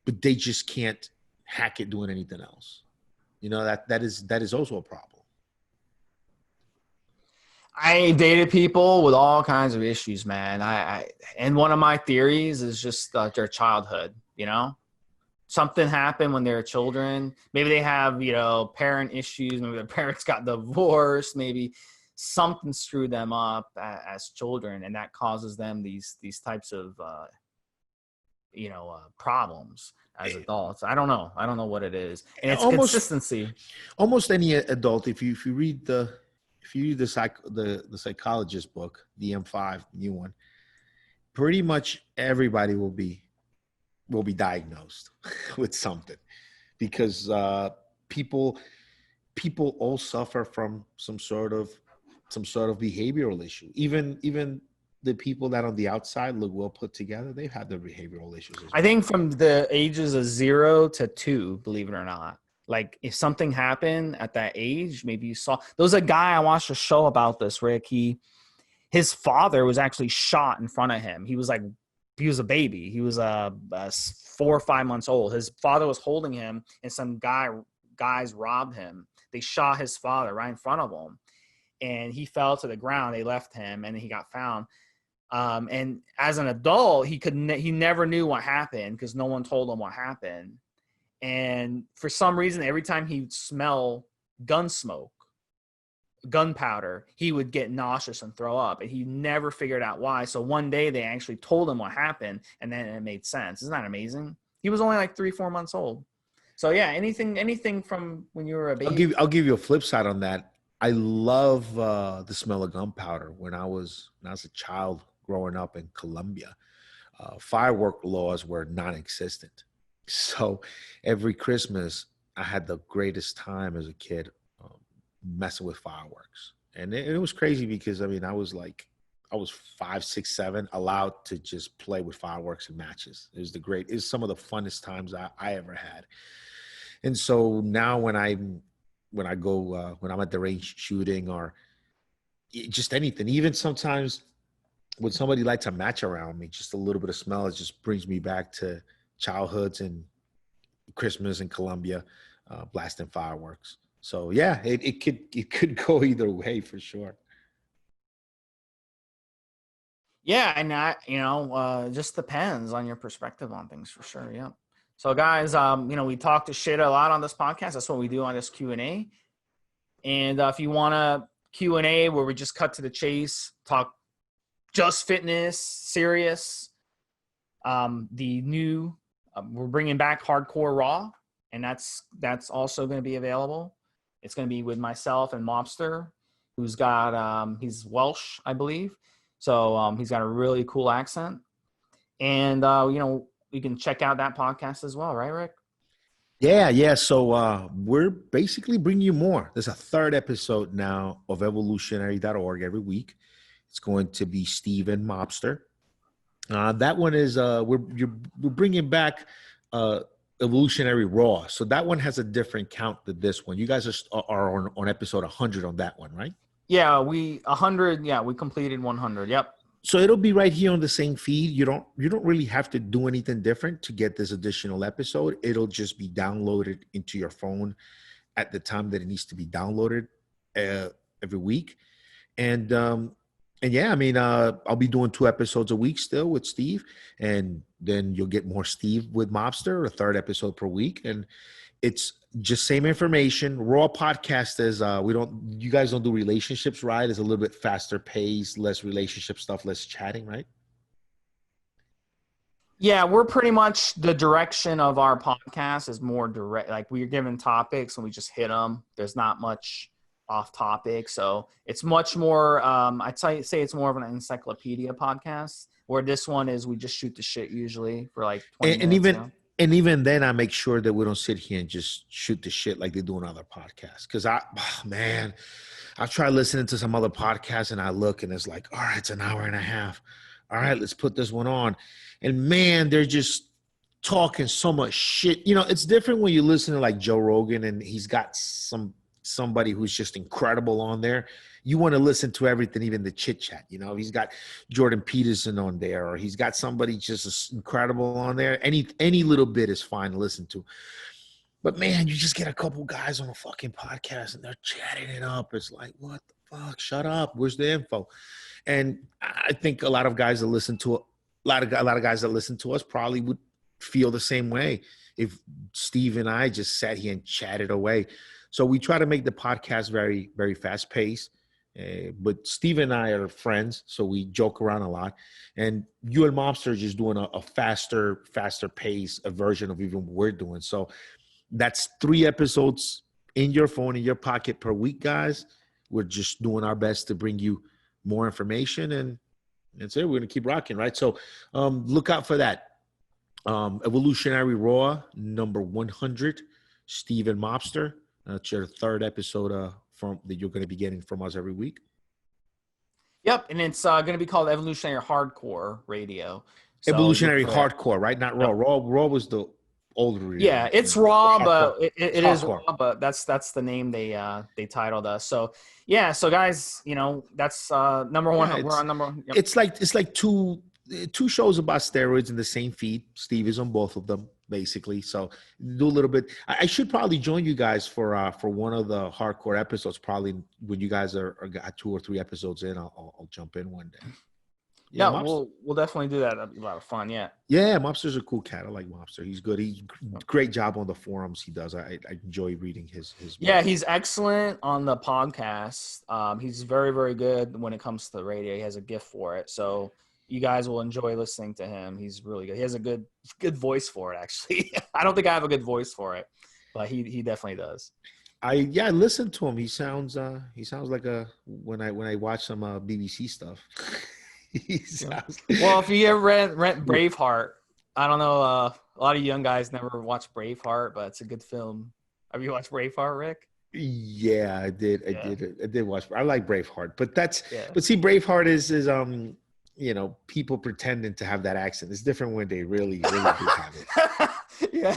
but they just can't hack it doing anything else. That is also a problem. I dated people with all kinds of issues, man. And one of my theories is just their childhood, something happened when they were children. Maybe they have, parent issues. Maybe their parents got divorced. Maybe something screwed them up as children, and that causes them these types of, problems as adults. I don't know what it is. And it's consistency. Almost any adult, if you read the psychologist book, the M5 new one, pretty much everybody will be will be diagnosed with something, because people all suffer from some sort of behavioral issue. Even the people that on the outside look well put together, they've had their behavioral issues as I well. think from the ages of 0 to 2, believe it or not. Like if something happened at that age, maybe you saw. There was a guy I watched a show about this, Rick. His father was actually shot in front of him. He was a baby. He was 4 or 5 months old. His father was holding him, and some guys robbed him. They shot his father right in front of him, and he fell to the ground. They left him, and he got found. And as an adult, he never knew what happened because no one told him what happened. And for some reason, every time he'd smell gun smoke, gunpowder, he would get nauseous and throw up, and he never figured out why. So one day they actually told him what happened, and then it made sense. Isn't that amazing? He was only like 3-4 months old. So yeah, anything from when you were a baby. I'll give you a flip side on that. I love the smell of gunpowder. When I was a child growing up in Colombia, firework laws were non-existent. So every Christmas, I had the greatest time as a kid messing with fireworks. And it was crazy because, I mean, I was 5, 6, 7, allowed to just play with fireworks and matches. It was some of the funnest times I ever had. And so now when I'm at the range shooting or just anything, even sometimes when somebody lights a match around me, just a little bit of smell, it just brings me back to childhoods and Christmas in Colombia, blasting fireworks. So yeah, it could go either way for sure. Yeah, and just depends on your perspective on things for sure. Yeah. So guys, we talk to shit a lot on this podcast. That's what we do on this Q&A. And if you want a Q&A where we just cut to the chase, talk just fitness, serious, we're bringing back Hardcore Raw, and that's also going to be available. It's going to be with myself and Mobster, who's got he's Welsh, I believe. So he's got a really cool accent. And you can check out that podcast as well, right, Rick? Yeah. So we're basically bringing you more. There's a third episode now of evolutionary.org every week. It's going to be Steve and Mobster. That one is we're bringing back Evolutionary Raw. So that one has a different count than this one. You guys are on episode 100 on that one, right? Yeah, we completed 100. Yep. So it'll be right here on the same feed. You don't really have to do anything different to get this additional episode. It'll just be downloaded into your phone at the time that it needs to be downloaded every week. And yeah, I mean, I'll be doing 2 episodes a week still with Steve, and then you'll get more Steve with Mobster, a third episode per week. And it's just same information. Raw podcast is you guys don't do relationships, right? It's a little bit faster paced, less relationship stuff, less chatting, right? Yeah, we're pretty much, the direction of our podcast is more direct. Like we're given topics and we just hit them. There's not much off topic. So it's much more, I'd say it's more of an encyclopedia podcast, where this one is we just shoot the shit usually for like 20 minutes. And even then, I make sure that we don't sit here and just shoot the shit like they do on other podcasts. Because I try listening to some other podcasts and I look and it's like, all right, it's an hour and a half. All right, let's put this one on. And man, they're just talking so much shit. It's different when you listen to like Joe Rogan and he's got somebody who's just incredible on there. You want to listen to everything, even the chit chat. He's got Jordan Peterson on there, or he's got somebody just as incredible on there. Any little bit is fine to listen to. But man, you just get a couple guys on a fucking podcast and they're chatting it up. It's like, what the fuck? Shut up. Where's the info? And I think a lot of guys that listen to a lot of guys that listen to us probably would feel the same way if Steve and I just sat here and chatted away. So we try to make the podcast very, very fast paced. But Steve and I are friends, so we joke around a lot. And you and Mobster are just doing a faster pace, a version of even what we're doing. So that's 3 episodes in your phone, in your pocket per week, guys. We're just doing our best to bring you more information, and that's it. We're going to keep rocking, right? So look out for that. Evolutionary Raw number 100, Steven Mobster. That's your third episode from that you're going to be getting from us every week. Yep, and it's going to be called Evolutionary Hardcore Radio. So Evolutionary Hardcore, right? Not Raw. Yep. Raw was the older. Yeah, it's Raw, but it is Hardcore. Raw, but that's the name they titled us. So yeah, so guys, you know, that's number one. Yeah, we're on number one. Yep. It's like two shows about steroids in the same feed. Steve is on both of them, basically. So do a little bit. I should probably join you guys for one of the hardcore episodes. Probably when you guys are got 2 or 3 episodes in, I'll jump in one day. Yeah, we'll definitely do that. That'd be a lot of fun. Yeah. Yeah, Mobster's a cool cat. I like Mobster. He's good. He's great job on the forums. He does. I enjoy reading his. Yeah, he's excellent on the podcast. He's very, very good when it comes to the radio. He has a gift for it. So you guys will enjoy listening to him. He's really good. He has a good voice for it, actually. I don't think I have a good voice for it, but he definitely does. I listened to him. He sounds like when I watch some BBC stuff. Well, if you ever rent Braveheart, I don't know. A lot of young guys never watched Braveheart, but it's a good film. Have you watched Braveheart, Rick? Yeah, I did. I did watch. I like Braveheart, but but see, Braveheart is you know, people pretending to have that accent. It's different when they really do have it. Yeah.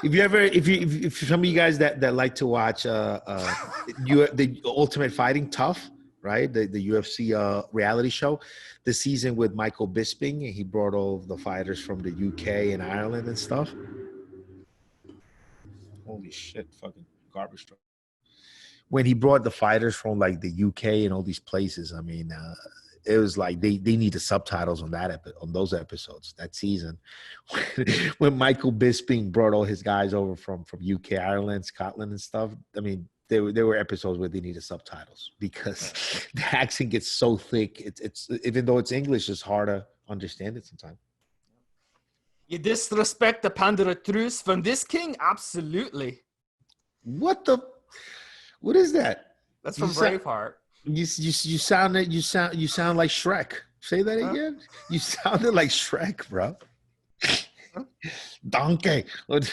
If some of you guys that like to watch the Ultimate Fighting Tough, right? The UFC reality show, the season with Michael Bisping, and he brought all of the fighters from the UK and Ireland and stuff. Holy shit, fucking garbage truck. When he brought the fighters from like the UK and all these places, I mean, it was like they needed subtitles on on those episodes that season. When Michael Bisping brought all his guys over from UK, Ireland, Scotland, and stuff. I mean, there were episodes where they needed subtitles because the accent gets so thick. It's even though it's English, it's hard to understand it sometimes. You disrespect the Pandora-Truce from this king? Absolutely. What is that? That's from Braveheart. You sound like Shrek. Say that again. You sounded like Shrek, bro. Donkey. This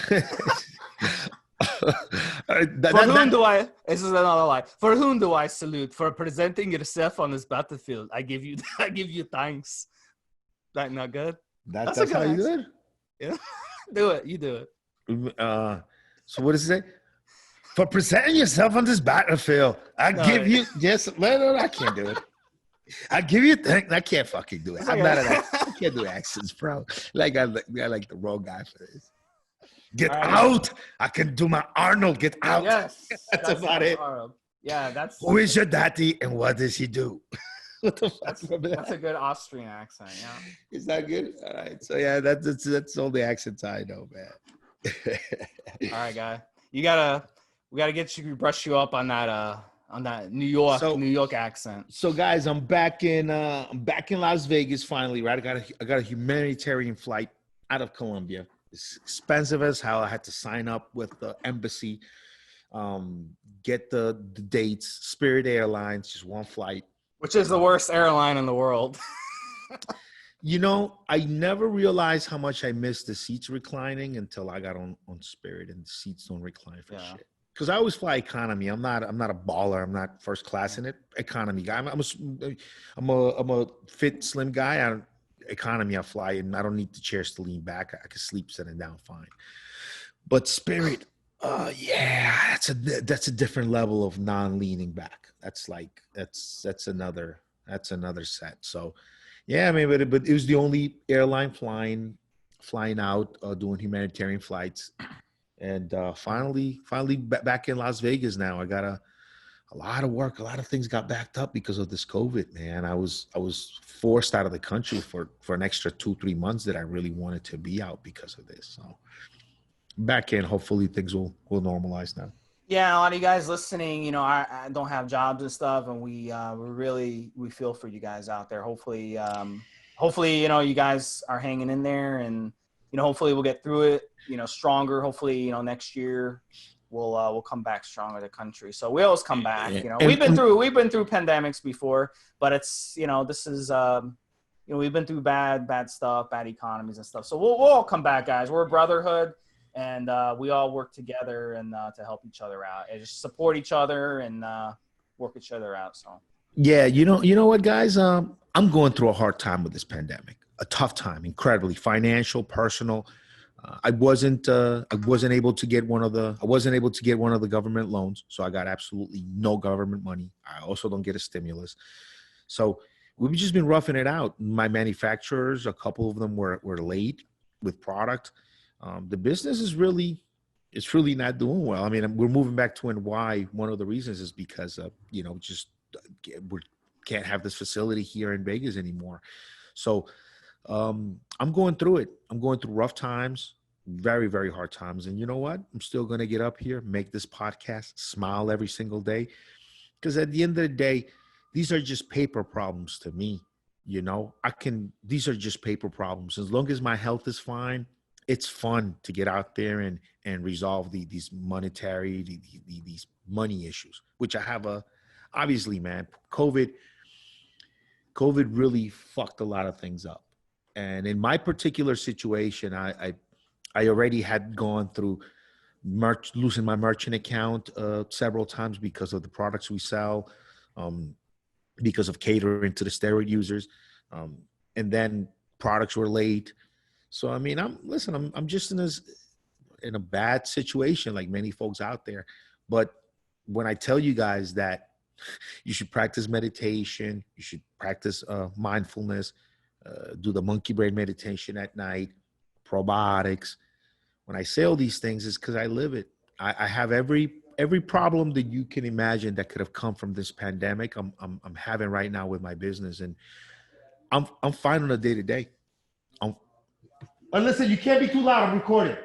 is another lie. For whom do I salute? For presenting yourself on this battlefield. I give you thanks. That not good? That's how you do it? Yeah. Do it. You do it. So what does it say? For presenting yourself on this battlefield, I give you no, I can't do it. I give you thanks. I can't fucking do it. I'm not an I can't do accents, bro. Like I like the wrong guy for this. Get out! I can do my Arnold. Get out. Yes, that's about it. Arnold. Yeah, that's. Who is your daddy and what does he do? What the fuck? That's a good Austrian accent. Yeah. Is that good? All right. So yeah, that's all the accents I know, man. All right, guy. We gotta brush you up on that New York accent. So guys, I'm back in Las Vegas finally, right? I got a humanitarian flight out of Colombia. It's expensive as hell. I had to sign up with the embassy, get the dates. Spirit Airlines, just one flight. Which is the worst airline in the world. You know, I never realized how much I missed the seats reclining until I got on Spirit, and the seats don't recline for shit. Because I always fly economy. I'm not a baller. I'm not first class in it. Economy guy. I'm a fit, slim guy. Economy I fly, and I don't need the chairs to lean back. I can sleep sitting down fine. But Spirit, that's a different level of non-leaning back. That's another set. So yeah, I mean, but it was the only airline flying out, doing humanitarian flights. And finally back in Las Vegas now. I got a lot of work. A lot of things got backed up because of this COVID, man. I was forced out of the country for an extra 2-3 months that I really wanted to be out because of this. So back in, hopefully things will normalize now. Yeah, a lot of you guys listening, you know, I don't have jobs and stuff, and we feel for you guys out there. Hopefully, you know, you guys are hanging in there, and you know, hopefully we'll get through it, you know, stronger. Hopefully, you know, next year we'll come back stronger, the country. So we always come back. You know, we've been through pandemics before, but it's, you know, this is we've been through bad stuff, bad economies and stuff. So we'll all come back, guys. We're a brotherhood, and we all work together and to help each other out and just support each other and work each other out. So Yeah, you know what, guys? I'm going through a hard time with this pandemic. A tough time, incredibly financial, personal. I wasn't able to get I wasn't able to get one of the government loans, so I got absolutely no government money. I also don't get a stimulus, so we've just been roughing it out. My manufacturers, a couple of them were late with product. The business is really, it's really not doing well. I mean, we're moving back to NY. One of the reasons is because just we can't have this facility here in Vegas anymore. So I'm going through it. I'm going through rough times, very, very hard times. And you know what? I'm still going to get up here, make this podcast, smile every single day. Because at the end of the day, these are just paper problems to me. These are just paper problems. As long as my health is fine, it's fun to get out there and resolve these these money issues, which I have obviously, man, COVID really fucked a lot of things up. And in my particular situation, I already had gone through losing my merchant account several times because of the products we sell, because of catering to the steroid users, and then products were late. So I mean, I'm just in a bad situation like many folks out there. But when I tell you guys that you should practice meditation, you should practice mindfulness, do the monkey brain meditation at night, probiotics. When I say all these things, it's because I live it. I have every problem that you can imagine that could have come from this pandemic. I'm having right now with my business, and I'm fine on a day to day. Listen, you can't be too loud. I'm recording.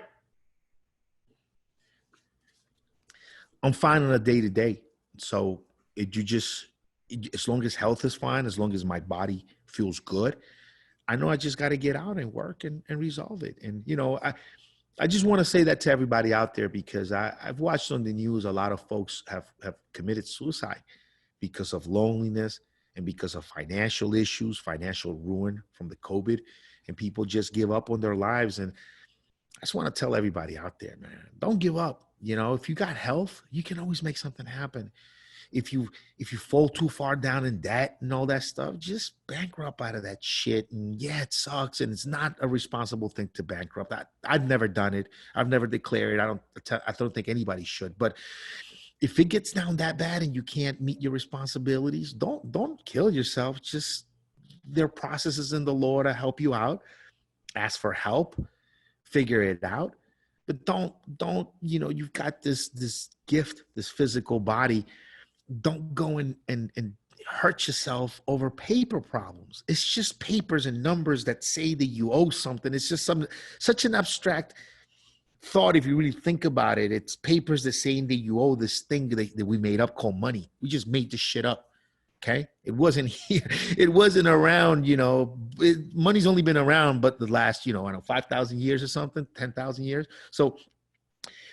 I'm fine on a day to day. So as long as health is fine, as long as my body feels good, I know I just got to get out and work and resolve it. And, I just want to say that to everybody out there, because I've watched on the news, a lot of folks have committed suicide because of loneliness and because of financial issues, financial ruin from the COVID, and people just give up on their lives. And I just want to tell everybody out there, man, don't give up. If you got health, you can always make something happen. If you fall too far down in debt and all that stuff, just bankrupt out of that shit. And yeah, it sucks, and it's not a responsible thing to bankrupt. I've never done it. I've never declared. I don't think anybody should. But if it gets down that bad and you can't meet your responsibilities, don't kill yourself. Just, there are processes in the law to help you out. Ask for help, figure it out. But don't you've got this gift, this physical body. Don't go and hurt yourself over paper problems. It's just papers and numbers that say that you owe something. It's just such an abstract thought. If you really think about it, it's papers that saying that you owe this thing that we made up called money. We just made this shit up. Okay. It wasn't here. It wasn't around, money's only been around, but the last, 5,000 years or something, 10,000 years. So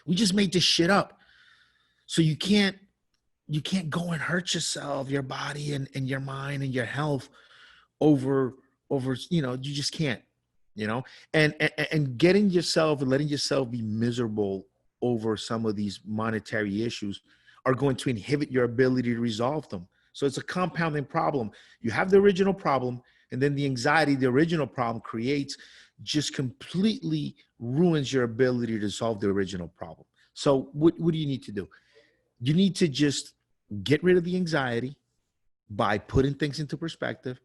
we just made this shit up. So you can't go and hurt yourself, your body and your mind and your health over, you just can't, and getting yourself and letting yourself be miserable over some of these monetary issues are going to inhibit your ability to resolve them. So it's a compounding problem. You have the original problem, and then the anxiety the original problem creates just completely ruins your ability to solve the original problem. So what do you need to do? You need to just get rid of the anxiety by putting things into perspective,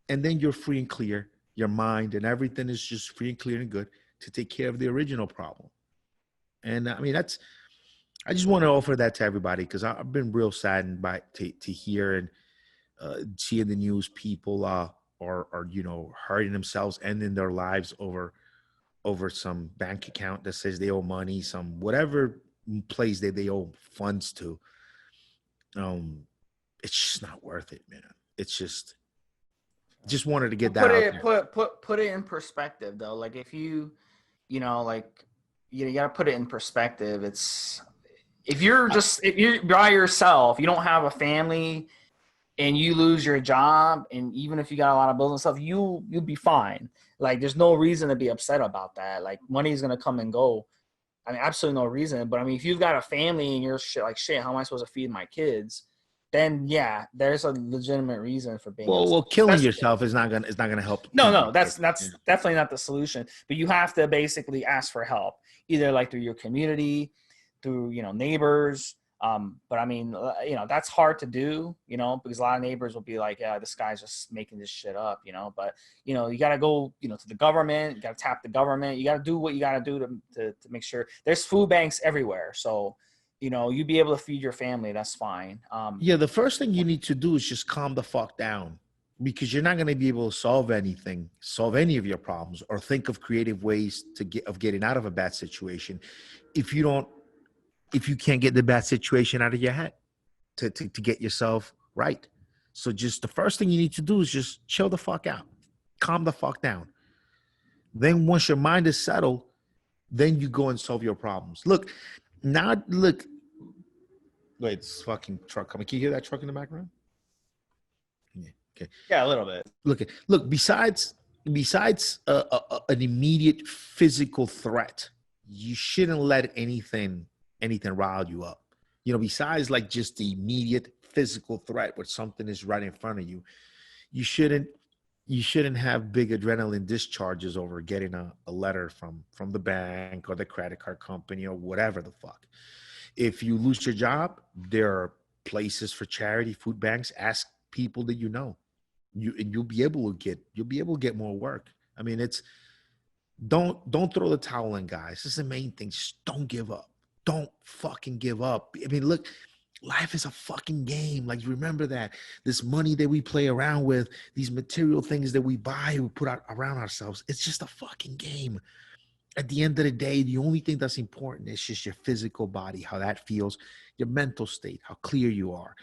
and then you're free and clear. Your mind and everything is just free and clear and good to take care of the original problem. And I mean, I just want to offer that to everybody, because I've been real saddened by to hear and see in the news people are hurting themselves, ending their lives over some bank account that says they owe money, some whatever place that they owe funds to. It's just not worth it, man. It's just wanted to get that put it in perspective, though. Like if you gotta put it in perspective. It's if you're by yourself, you don't have a family, and you lose your job, and even if you got a lot of bills and stuff, you'll be fine. Like, there's no reason to be upset about that. Like, money is gonna come and go. I mean, absolutely no reason. But I mean, if you've got a family and you're like, shit, how am I supposed to feed my kids? Then yeah, there's a legitimate reason for being upset. Well, killing yourself is not gonna help. No, that's definitely not the solution. But you have to basically ask for help, either like through your community, through neighbors. But I mean, that's hard to do, because a lot of neighbors will be like, yeah, this guy's just making this shit up, But you got to go, to the government. You got to tap the government. You got to do what you got to do to make sure. There's food banks everywhere, so you be able to feed your family. That's fine. Yeah, the first thing you need to do is just calm the fuck down, because you're not going to be able to solve any of your problems, or think of creative ways of getting out of a bad situation if you can't get the bad situation out of your head to get yourself right. So just the first thing you need to do is just chill the fuck out, calm the fuck down. Then once your mind is settled, then you go and solve your problems. Look, wait, it's fucking truck coming. Can you hear that truck in the background? Yeah. Okay. Yeah, a little bit. Look. Besides an immediate physical threat, you shouldn't let anything rile you up. Besides like just the immediate physical threat where something is right in front of you, you shouldn't have big adrenaline discharges over getting a letter from the bank or the credit card company or whatever the fuck. If you lose your job, there are places for charity, food banks. Ask people that you'll be able to get more work. I mean, don't throw the towel in, guys. This is the main thing. Just don't give up. Don't fucking give up. I mean, look, life is a fucking game. Like, remember that. This money that we play around with, these material things that we buy, we put out around ourselves, it's just a fucking game. At the end of the day, the only thing that's important is just your physical body, how that feels, your mental state, how clear you are.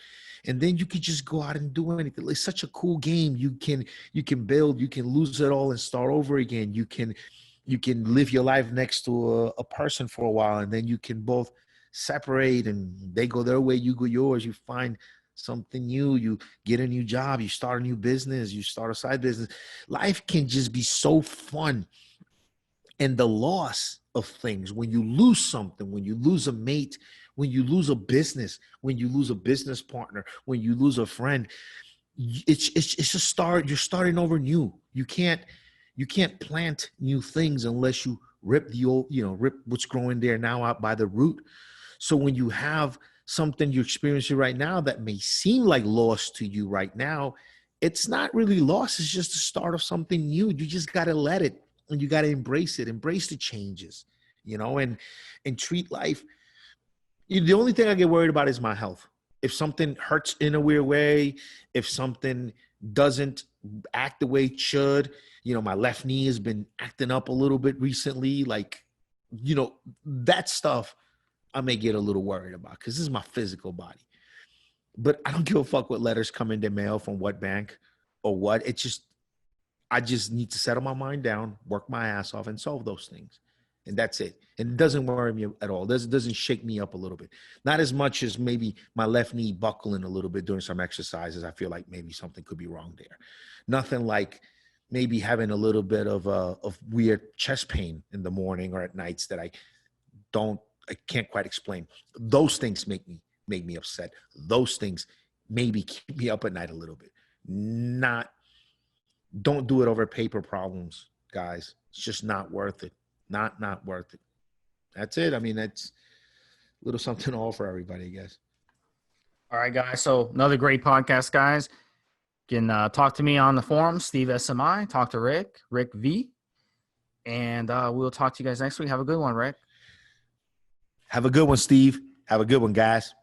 And then you can just go out and do anything. It's such a cool game. You can build, you can lose it all and start over again. You can live your life next to a person for a while, and then you can both separate, and they go their way, you go yours. You find something new, you get a new job, you start a new business, you start a side business. Life can just be so fun. And the loss of things, when you lose something, when you lose a mate, when you lose a business, when you lose a business partner, when you lose a friend, it's just you're starting over new. You can't plant new things unless you rip the old, rip what's growing there now out by the root. So when you have something you're experiencing right now that may seem like loss to you right now, it's not really loss. It's just the start of something new. You just got to let it, and you got to embrace it, embrace the changes, and treat life. The only thing I get worried about is my health. If something hurts in a weird way, if something doesn't act the way it should, my left knee has been acting up a little bit recently. Like, that stuff I may get a little worried about, because this is my physical body. But I don't give a fuck what letters come in the mail from what bank or what. I just need to settle my mind down, work my ass off, and solve those things. And that's it. And it doesn't worry me at all. It doesn't shake me up a little bit. Not as much as maybe my left knee buckling a little bit during some exercises. I feel like maybe something could be wrong there. Nothing like maybe having a little bit of weird chest pain in the morning or at nights that I can't quite explain. Those things make me upset. Those things maybe keep me up at night a little bit. Don't do it over paper problems, guys. It's just not worth it. Not worth it. That's it. I mean, that's a little something all for everybody, I guess. All right, guys. So another great podcast, guys. You can talk to me on the forum, Steve SMI. Talk to Rick V. And we'll talk to you guys next week. Have a good one, Rick. Have a good one, Steve. Have a good one, guys.